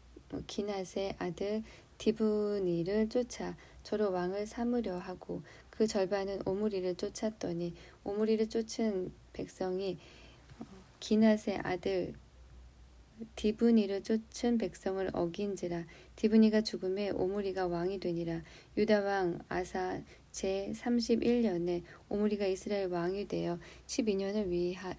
기낫의 아들 디브니를 쫓아 저로 왕을 삼으려 하고 그 절반은 오므리를 쫓았더니 오므리를 쫓은 백성이 기낫의 아들 디브니를 쫓은 백성을 어긴지라. 디브니가 죽음에 오므리가 왕이 되니라. 유다 왕 아사 제31년에 오므리가 이스라엘 왕이 되어 12년을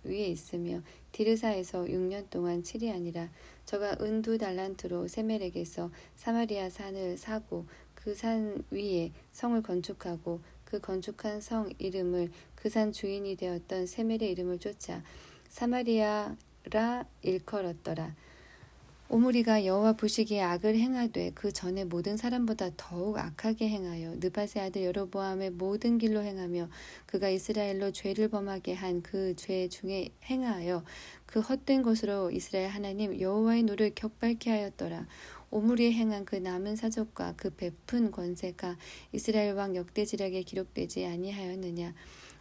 위에 있으며 디르사에서 6년 동안 치리하니라. 저가 은 2달란트로 세멜에게서 사마리아 산을 사고 그 산 위에 성을 건축하고 그 건축한 성 이름을 그 산 주인이 되었던 세멜의 이름을 쫓아 사마리아라 일컬었더라. 오므리가 여호와 보시기에 악을 행하되 그 전에 모든 사람보다 더욱 악하게 행하여 느밧의 아들 여로보암의 모든 길로 행하며 그가 이스라엘로 죄를 범하게 한 그 죄 중에 행하여 그 헛된 것으로 이스라엘 하나님 여호와의 노를 격발케 하였더라. 오므리에 행한 그 남은 사적과 그 베푼 권세가 이스라엘 왕 역대지략에 기록되지 아니하였느냐.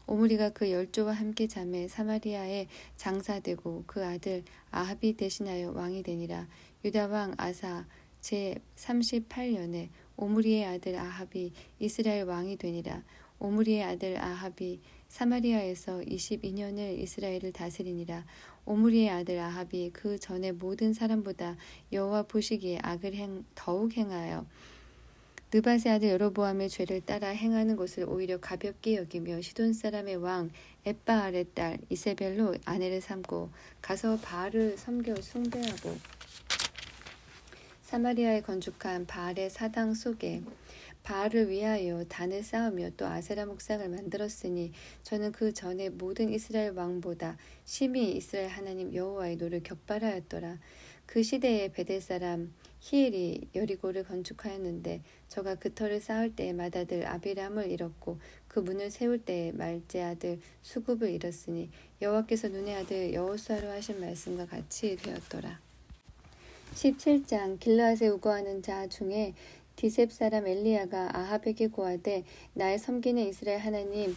오므리가 그 열조와 함께 잠에 사마리아에 장사되고 그 아들 아합이 대신하여 왕이 되니라. 유다 왕 아사 제38년에 오므리의 아들 아합이 이스라엘 왕이 되니라. 오므리의 아들 아합이 사마리아에서 22년을 이스라엘을 다스리니라. 오므리의 아들 아합이 그 전에 모든 사람보다 여호와 보시기에 악을 더욱 행하여 느밧의 아들 여로보암의 죄를 따라 행하는 것을 오히려 가볍게 여기며 시돈 사람의 왕 엣바알의 딸 이세벨로 아내를 삼고 가서 바알을 섬겨 숭배하고 사마리아에 건축한 바알의 사당 속에 바알을 위하여 단을 쌓으며 또 아세라 목상을 만들었으니 저는 그 전에 모든 이스라엘 왕보다 심히 이스라엘 하나님 여호와의 노를 격발하였더라. 그 시대에 베델 사람 히엘이 여리고를 건축하였는데 저가 그 터를 쌓을 때에 맏아들 아비람을 잃었고 그 문을 세울 때에 말제 아들 수굽을 잃었으니 여호와께서 눈의 아들 여호수아로 하신 말씀과 같이 되었더라. 17장 길르앗에 우거하는 자 중에 디셉 사람 엘리야가 아합에게 고하되 나의 섬기는 이스라엘 하나님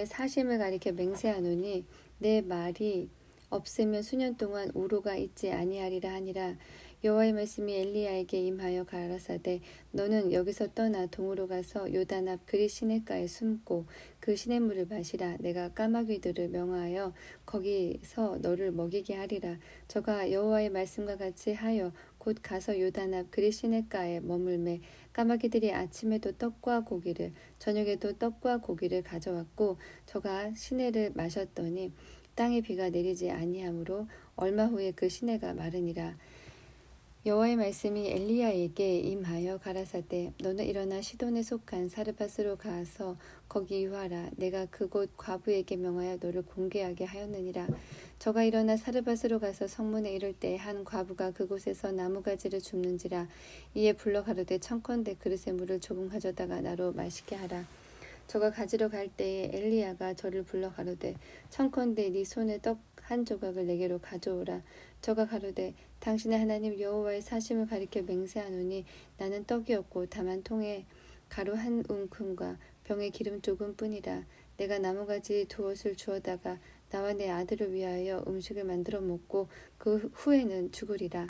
사심을 가리켜 맹세하노니 내 말이 없으면 수년 동안 우로가 있지 아니하리라 하니라. 여호와의 말씀이 엘리야에게 임하여 가라사대 너는 여기서 떠나 동으로 가서 요단 앞 그릿 시냇가에 숨고 그 시냇물을 마시라. 내가 까마귀들을 명하여 거기서 너를 먹이게 하리라. 저가 여호와의 말씀과 같이 하여 곧 가서 요단 앞 그릿 시냇가에 머물매 까마귀들이 아침에도 떡과 고기를 저녁에도 떡과 고기를 가져왔고 저가 시내를 마셨더니 땅에 비가 내리지 아니하므로 얼마 후에 그 시내가 마르니라. 여호와의 말씀이 엘리야에게 임하여 가라사대 너는 일어나 시돈에 속한 사르밧으로 가서 거기 유하라. 내가 그곳 과부에게 명하여 너를 공개하게 하였느니라. 저가 일어나 사르밧으로 가서 성문에 이를 때 한 과부가 그곳에서 나무가지를 줍는지라. 이에 불러 가로되 청컨대 그릇에 물을 조금 가져다가 나로 마시게 하라. 저가 가지러 갈 때에 엘리야가 저를 불러 가로되 청컨대 네 손에 떡 한 조각을 내게로 가져오라. 저가 가로되 당신의 하나님 여호와의 사심을 가리켜 맹세하노니 나는 떡이 없고 다만 통에 가루 한 움큼과 병에 기름 조금뿐이라. 내가 나무가지 두엇을 주어다가 나와 내 아들을 위하여 음식을 만들어 먹고 그 후에는 죽으리라.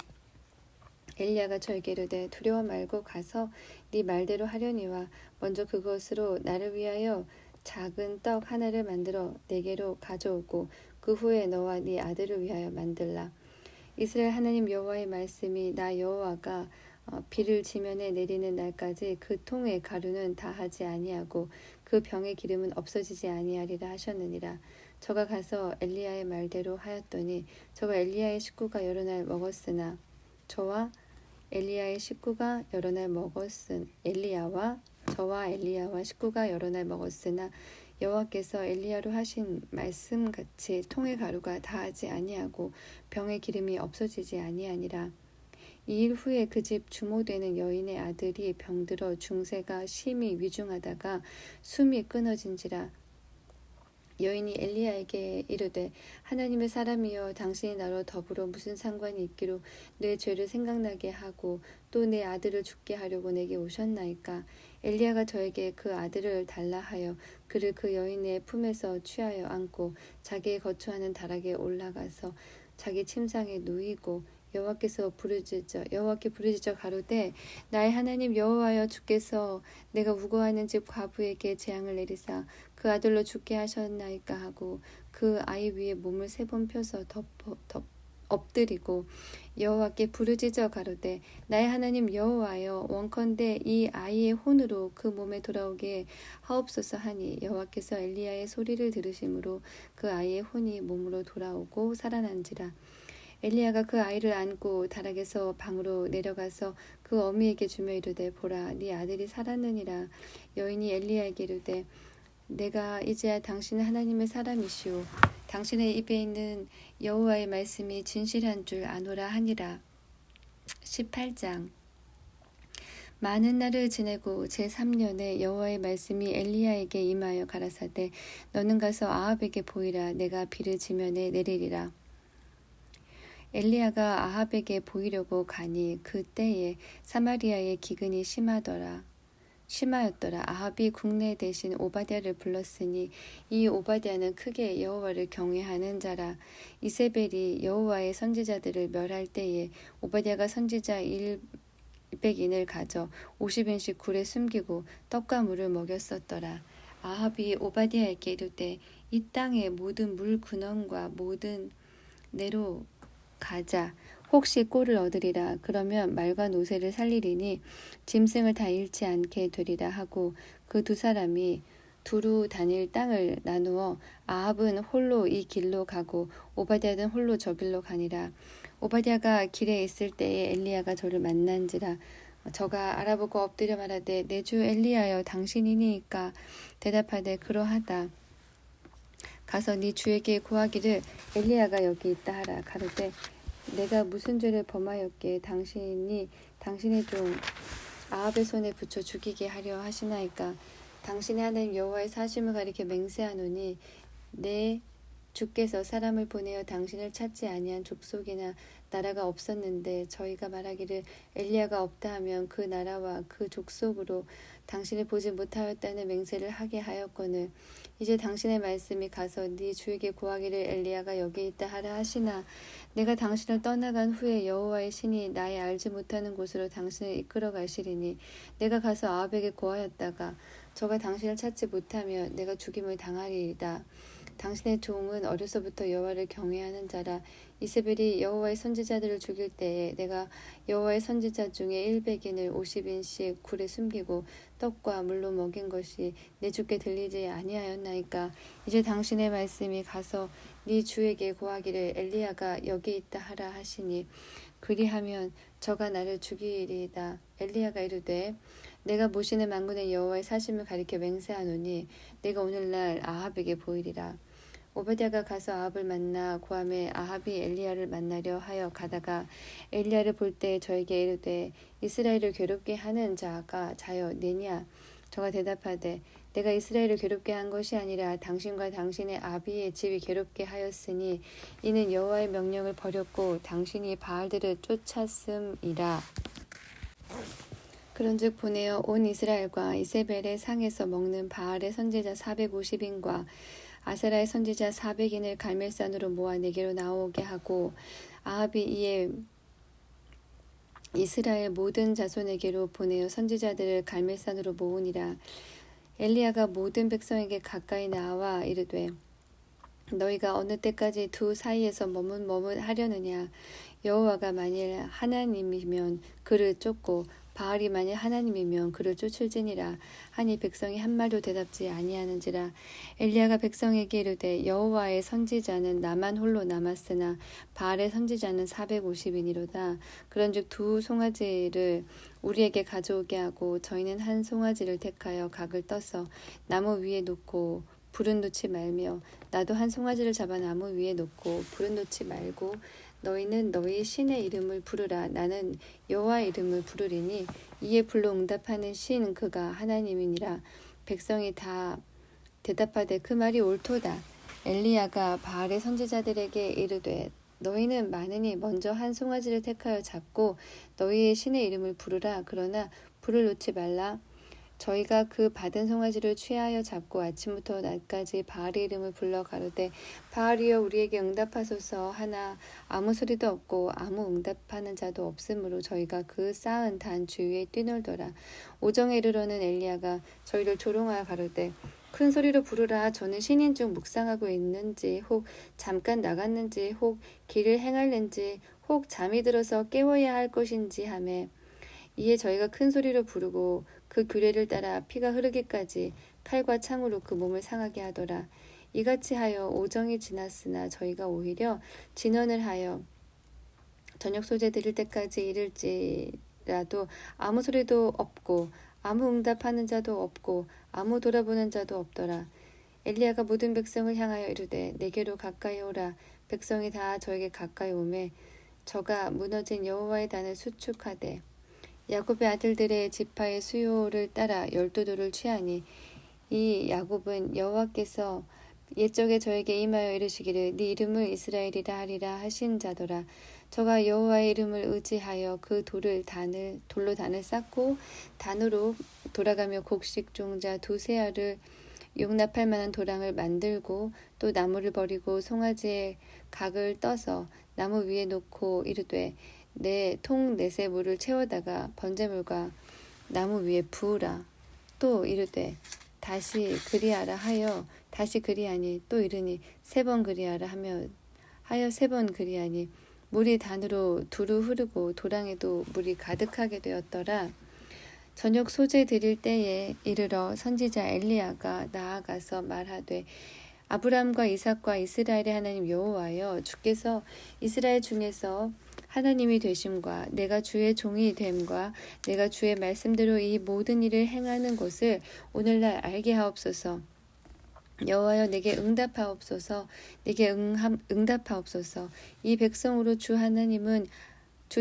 엘리야가 저에게 이르되 두려워 말고 가서 네 말대로 하려니와 먼저 그것으로 나를 위하여 작은 떡 하나를 만들어 내게로 가져오고 그 후에 너와 네 아들을 위하여 만들라. 이스라엘 하나님 여호와의 말씀이 나 여호와가 비를 지면에 내리는 날까지 그 통의 가루는 다하지 아니하고 그 병의 기름은 없어지지 아니하리라 하셨느니라. 저가 가서 엘리야의 말대로 하였더니 저와 엘리야의 식구가 여러 날 먹었으나 저와 엘리야와 식구가 여러 날 먹었으나 여호와께서 엘리야로 하신 말씀같이 통의 가루가 다하지 아니하고 병의 기름이 없어지지 아니하니라. 2일 후에 그 집 주모되는 여인의 아들이 병들어 중세가 심히 위중하다가 숨이 끊어진지라. 여인이 엘리야에게 이르되 하나님의 사람이여 당신이 나로 더불어 무슨 상관이 있기로 내 죄를 생각나게 하고 또 내 아들을 죽게 하려고 내게 오셨나이까. 엘리야가 저에게 그 아들을 달라 하여 그를 그 여인의 품에서 취하여 안고 자기의 거처하는 다락에 올라가서 자기 침상에 누이고 여호와께 부르짖어 가로되 나의 하나님 여호와여 주께서 내가 우거하는 집 과부에게 재앙을 내리사 그 아들로 죽게 하셨나이까 하고 그 아이 위에 몸을 3번 펴서 엎드리고 여호와께 부르짖어 가로되 나의 하나님 여호와여 원컨대 이 아이의 혼으로 그 몸에 돌아오게 하옵소서 하니 여호와께서 엘리야의 소리를 들으심으로 그 아이의 혼이 몸으로 돌아오고 살아난지라. 엘리야가 그 아이를 안고 다락에서 방으로 내려가서 그 어미에게 주며 이르되 보라 네 아들이 살았느니라. 여인이 엘리야에게 이르되 내가 이제야 당신은 하나님의 사람이시오 당신의 입에 있는 여호와의 말씀이 진실한 줄 아노라 하니라. 18장. 많은 날을 지내고 제3년에 여호와의 말씀이 엘리야에게 임하여 가라사대 너는 가서 아합에게 보이라. 내가 비를 지면에 내리리라. 엘리야가 아합에게 보이려고 가니 그 때에 사마리아의 기근이 심하였더라. 아합이 국내 대신 오바댜를 불렀으니 이 오바댜는 크게 여호와를 경외하는 자라. 이세벨이 여호와의 선지자들을 멸할 때에 오바댜가 선지자 100인을 가져 50인씩 굴에 숨기고 떡과 물을 먹였었더라. 아합이 오바댜에게 이르되 이 땅의 모든 물 근원과 모든 내로 가자. 혹시 꼴을 얻으리라. 그러면 말과 노새를 살리리니 짐승을 다 잃지 않게 되리라 하고 그 두 사람이 두루 다닐 땅을 나누어 아합은 홀로 이 길로 가고 오바댜는 홀로 저 길로 가니라. 오바댜가 길에 있을 때에 엘리야가 저를 만난지라. 저가 알아보고 엎드려 말하되 내 주 엘리야여 당신이니까. 대답하되 그러하다. 가서 네 주에게 고하기를 엘리야가 여기 있다 하라. 가로되 내가 무슨 죄를 범하였기에 당신이 당신의 종 아합의 손에 붙여 죽이게 하려 하시나이까. 당신의 하나님 여호와의 사심을 가리켜 맹세하노니 내 주께서 사람을 보내어 당신을 찾지 아니한 족속이나 나라가 없었는데 저희가 말하기를 엘리야가 없다 하면 그 나라와 그 족속으로 당신을 보지 못하였다는 맹세를 하게 하였거늘 이제 당신의 말씀이 가서 네 주에게 고하기를 엘리야가 여기 있다 하라 하시나 내가 당신을 떠나간 후에 여호와의 신이 나의 알지 못하는 곳으로 당신을 이끌어 가시리니 내가 가서 아합에게 고하였다가 저가 당신을 찾지 못하면 내가 죽임을 당하리이다. 당신의 종은 어려서부터 여호와를 경외하는 자라. 이세벨이 여호와의 선지자들을 죽일 때에 내가 여호와의 선지자 중에 100인을 50인씩 굴에 숨기고 떡과 물로 먹인 것이 내 주께 들리지 아니하였나이까. 이제 당신의 말씀이 가서 네 주에게 고하기를 엘리야가 여기 있다 하라 하시니 그리하면 저가 나를 죽이리이다. 엘리야가 이르되 내가 모시는 만군의 여호와의 사심을 가리켜 맹세하노니 내가 오늘날 아합에게 보이리라. 오베댜가 가서 아합을 만나 고함에 아합이 엘리야를 만나려 하여 가다가 엘리야를 볼 때 저에게 이르되 이스라엘을 괴롭게 하는 자가 자여 내냐. 저가 대답하되 내가 이스라엘을 괴롭게 한 것이 아니라 당신과 당신의 아비의 집이 괴롭게 하였으니 이는 여호와의 명령을 버렸고 당신이 바알들을 쫓았음이라. 그런즉 보내어 온 이스라엘과 이세벨의 상에서 먹는 바알의 선지자 450인과 아세라의 선지자 400인을 갈멜산으로 모아 내게로 나오게 하고 아합이 이에 이스라엘 모든 자손에게로 보내어 선지자들을 갈멜산으로 모으니라. 엘리야가 모든 백성에게 가까이 나와 이르되 너희가 어느 때까지 두 사이에서 머뭇머뭇하려느냐. 여호와가 만일 하나님이면 그를 쫓고 바알이 만일 하나님이면 그를 쫓을지니라 하니 백성이 한 말도 대답지 아니하는지라. 엘리야가 백성에게 이르되 여호와의 선지자는 나만 홀로 남았으나 바알의 선지자는 450인이로다. 그런즉 두 송아지를 우리에게 가져오게 하고 저희는 한 송아지를 택하여 각을 떠서 나무 위에 놓고 불은 놓지 말며 나도 한 송아지를 잡아 나무 위에 놓고 불은 놓지 말고 너희는 너희 신의 이름을 부르라. 나는 여호와의 이름을 부르리니 이에 불로 응답하는 신 그가 하나님이니라. 백성이 다 대답하되 그 말이 옳도다. 엘리야가 바알의 선지자들에게 이르되 너희는 많으니 먼저 한 송아지를 택하여 잡고 너희의 신의 이름을 부르라. 그러나 불을 놓지 말라. 저희가 그 받은 송아지를 취하여 잡고 아침부터 낮까지 바알의 이름을 불러 가로되 바알이여 우리에게 응답하소서 하나 아무 소리도 없고 아무 응답하는 자도 없으므로 저희가 그 쌓은 단 주위에 뛰놀더라. 오정에 이르러는 엘리야가 저희를 조롱하여 가로되 큰 소리로 부르라. 저는 신인 중 묵상하고 있는지 혹 잠깐 나갔는지 혹 길을 행할는지 혹 잠이 들어서 깨워야 할 것인지 하매 이에 저희가 큰 소리로 부르고 그 규례를 따라 피가 흐르기까지 칼과 창으로 그 몸을 상하게 하더라. 이같이 하여 오정이 지났으나 저희가 오히려 진언을 하여 저녁 소재 드릴 때까지 이를지라도 아무 소리도 없고 아무 응답하는 자도 없고 아무 돌아보는 자도 없더라. 엘리야가 모든 백성을 향하여 이르되 내게로 가까이 오라. 백성이 다 저에게 가까이 오매 저가 무너진 여호와의 단을 수축하되 야곱의 아들들의 지파의 수요를 따라 12돌을 취하니 이 야곱은 여호와께서 옛적에 저에게 임하여 이르시기를 네 이름을 이스라엘이라 하리라 하신 자더라. 저가 여호와의 이름을 의지하여 그 돌로 단을 쌓고 단으로 돌아가며 곡식 종자 두세 알을 용납할 만한 도랑을 만들고 또 나무를 버리고 송아지의 각을 떠서 나무 위에 놓고 이르되 내 통 넷에 물을 채워다가 번제물과 나무 위에 부으라. 또 이르되 다시 그리하라 하여 다시 그리하니 또 이르니 3번 그리하라 하여 3번 그리하니 물이 단으로 두루 흐르고 도랑에도 물이 가득하게 되었더라. 저녁 소재 드릴 때에 이르러 선지자 엘리야가 나아가서 말하되 아브라함과 이삭과 이스라엘의 하나님 여호와여 주께서 이스라엘 중에서 하나님이 되심과 내가 주의 종이 됨과 내가 주의 말씀대로 이 모든 일을 행하는 것을 오늘날 알게 하옵소서. 여호와여 내게 응답하옵소서. 내게 응답하옵소서. 이 백성으로 주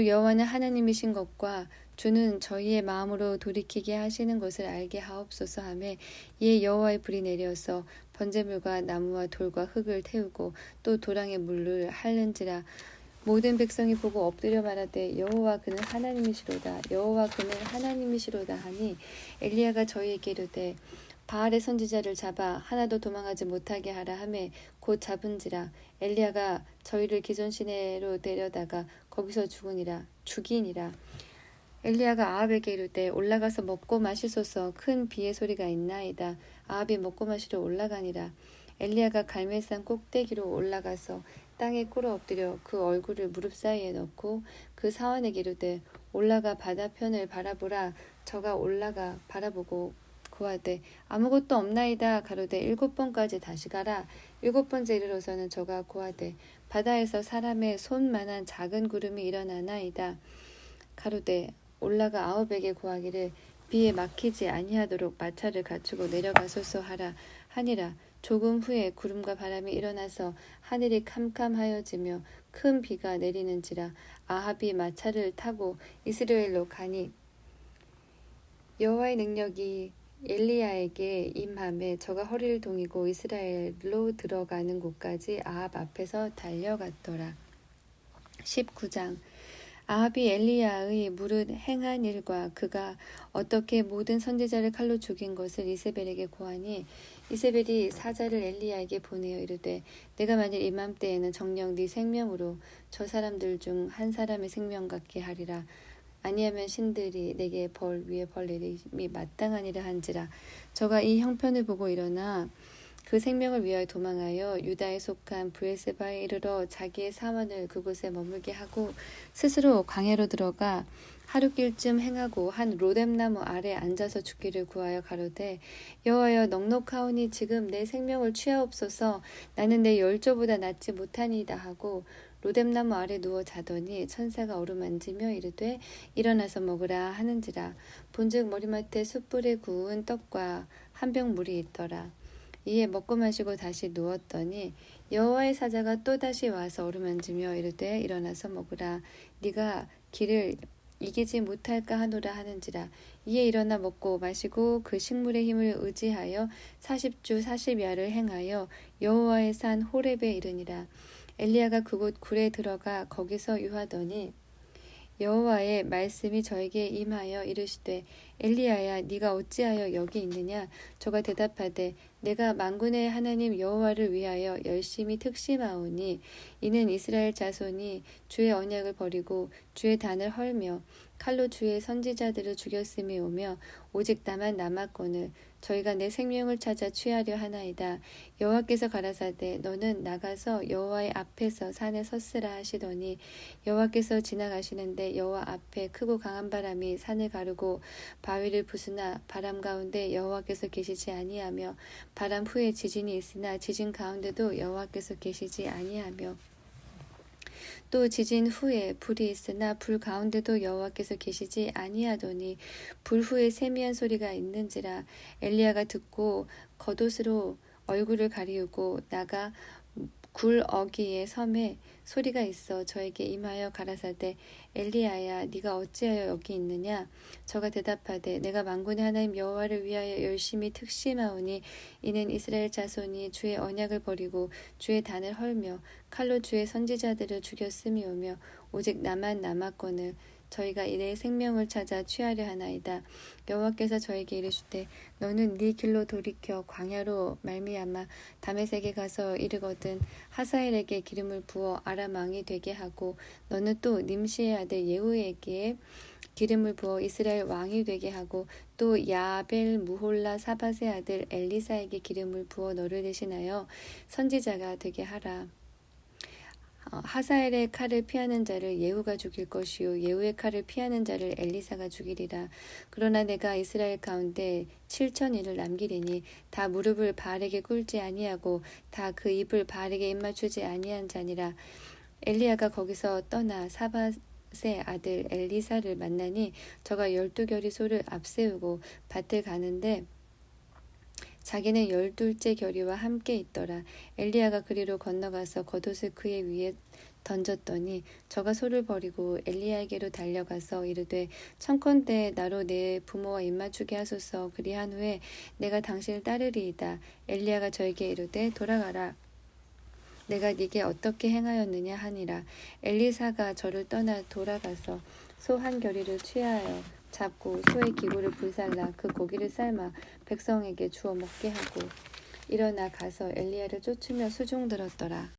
여호와는 하나님이신 것과 주는 저희의 마음으로 돌이키게 하시는 것을 알게 하옵소서 하매 이에 여호와의 불이 내려서 번제물과 나무와 돌과 흙을 태우고 또 도랑에 물을 핥는지라. 모든 백성이 보고 엎드려 말하되 여호와 그는 하나님이시로다. 여호와 그는 하나님이시로다 하니 엘리야가 저희에게 이르되 바알의 선지자를 잡아 하나도 도망하지 못하게 하라 하매 곧 잡은지라. 엘리야가 저희를 기존 시내로 데려다가 거기서 죽이니라. 엘리야가 아합에게 이르되 올라가서 먹고 마시소서. 큰 비의 소리가 있나이다. 아합이 먹고 마시러 올라가니라. 엘리야가 갈멜산 꼭대기로 올라가서 땅에 꿇어 엎드려 그 얼굴을 무릎 사이에 넣고 그 사원에게 이르되 올라가 바다편을 바라보라. 저가 올라가 바라보고 고하되 아무것도 없나이다. 가로되 7번까지 다시 가라. 7번째 이르러서는 저가 고하되 바다에서 사람의 손만한 작은 구름이 일어나나이다. 가로되 올라가 아합에게 고하기를 비에 막히지 아니하도록 마차를 갖추고 내려가소서 하라 하니라. 조금 후에 구름과 바람이 일어나서 하늘이 캄캄하여지며 큰 비가 내리는지라. 아합이 마차를 타고 이스라엘로 가니 여호와의 능력이 엘리야에게 임하매 저가 허리를 동이고 이스라엘로 들어가는 곳까지 아합 앞에서 달려갔더라. 19장. 아합이 엘리야의 무릇 행한 일과 그가 어떻게 모든 선지자를 칼로 죽인 것을 이세벨에게 고하니 이세벨이 사자를 엘리야에게 보내어 이르되 내가 만일 이맘때에는 정녕 네 생명으로 저 사람들 중 한 사람의 생명 같게 하리라. 아니하면 신들이 내게 벌 위에 벌 내림이 마땅하니라 한지라. 저가 이 형편을 보고 일어나 그 생명을 위하여 도망하여 유다에 속한 브엘세바에 이르러 자기의 사원을 그곳에 머물게 하고 스스로 광야로 들어가 하룻길쯤 행하고 한 로뎀나무 아래 앉아서 죽기를 구하여 가로되 여호와여 넉넉하오니 지금 내 생명을 취하옵소서. 나는 내 열조보다 낫지 못하니이다 하고 로뎀나무 아래 누워 자더니 천사가 어루만지며 이르되 일어나서 먹으라 하는지라. 본즉 머리맡에 숯불에 구운 떡과 한 병 물이 있더라. 이에 먹고 마시고 다시 누웠더니 여호와의 사자가 또다시 와서 어루만지며 이르되 일어나서 먹으라. 네가 길을 이기지 못할까 하노라 하는지라. 이에 일어나 먹고 마시고 그 식물의 힘을 의지하여 40주 40야를 행하여 여호와의 산 호렙에 이르니라. 엘리야가 그곳 굴에 들어가 거기서 유하더니 여호와의 말씀이 저에게 임하여 이르시되 엘리야야 네가 어찌하여 여기 있느냐. 저가 대답하되 내가 만군의 하나님 여호와를 위하여 열심히 특심하오니 이는 이스라엘 자손이 주의 언약을 버리고 주의 단을 헐며 칼로 주의 선지자들을 죽였음이 오며 오직 나만 남았거늘 저희가 내 생명을 찾아 취하려 하나이다. 여호와께서 가라사대 너는 나가서 여호와의 앞에서 산에 섰으라 하시더니 여호와께서 지나가시는데 여호와 앞에 크고 강한 바람이 산을 가르고 바위를 부수나 바람 가운데 여호와께서 계시지 아니하며 바람 후에 지진이 있으나 지진 가운데도 여호와께서 계시지 아니하며 또 지진 후에 불이 있으나 불 가운데도 여호와께서 계시지 아니하더니 불 후에 세미한 소리가 있는지라. 엘리야가 듣고 겉옷으로 얼굴을 가리우고 나가 굴 어귀의 섬에 소리가 있어 저에게 임하여 가라사대 엘리야야 네가 어찌하여 여기 있느냐. 저가 대답하되 내가 만군의 하나님 여호와를 위하여 열심히 특심하오니 이는 이스라엘 자손이 주의 언약을 버리고 주의 단을 헐며 칼로 주의 선지자들을 죽였음이 오며 오직 나만 남았거늘 저희가 이내 생명을 찾아 취하려 하나이다. 여호와께서 저에게 이르시되 너는 네 길로 돌이켜 광야로 말미암아 다메섹에 가서 이르거든 하사엘에게 기름을 부어 아람 왕이 되게 하고 너는 또 님시의 아들 예후에게 기름을 부어 이스라엘 왕이 되게 하고 또 야벨 무홀라 사밧의 아들 엘리사에게 기름을 부어 너를 대신하여 선지자가 되게 하라. 하사엘의 칼을 피하는 자를 예후가 죽일 것이요 예후의 칼을 피하는 자를 엘리사가 죽이리라. 그러나 내가 이스라엘 가운데 7,000인을 남기리니 다 무릎을 바알에게 꿇지 아니하고 다 그 입을 바알에게 입맞추지 아니한 자니라. 엘리야가 거기서 떠나 사밧의 아들 엘리사를 만나니 저가 12결의 소를 앞세우고 밭을 가는데 자기는 12째 결의와 함께 있더라. 엘리야가 그리로 건너가서 겉옷을 그의 위에 던졌더니 저가 소를 버리고 엘리야에게로 달려가서 이르되 청컨대 나로 내 부모와 입맞추게 하소서. 그리한 후에 내가 당신을 따르리이다. 엘리야가 저에게 이르되 돌아가라. 내가 네게 어떻게 행하였느냐 하니라. 엘리사가 저를 떠나 돌아가서 소 한 겨리를 취하여 잡고 소의 기구를 불살라 그 고기를 삶아 백성에게 주어 먹게 하고 일어나 가서 엘리야를 쫓으며 수종들었더라.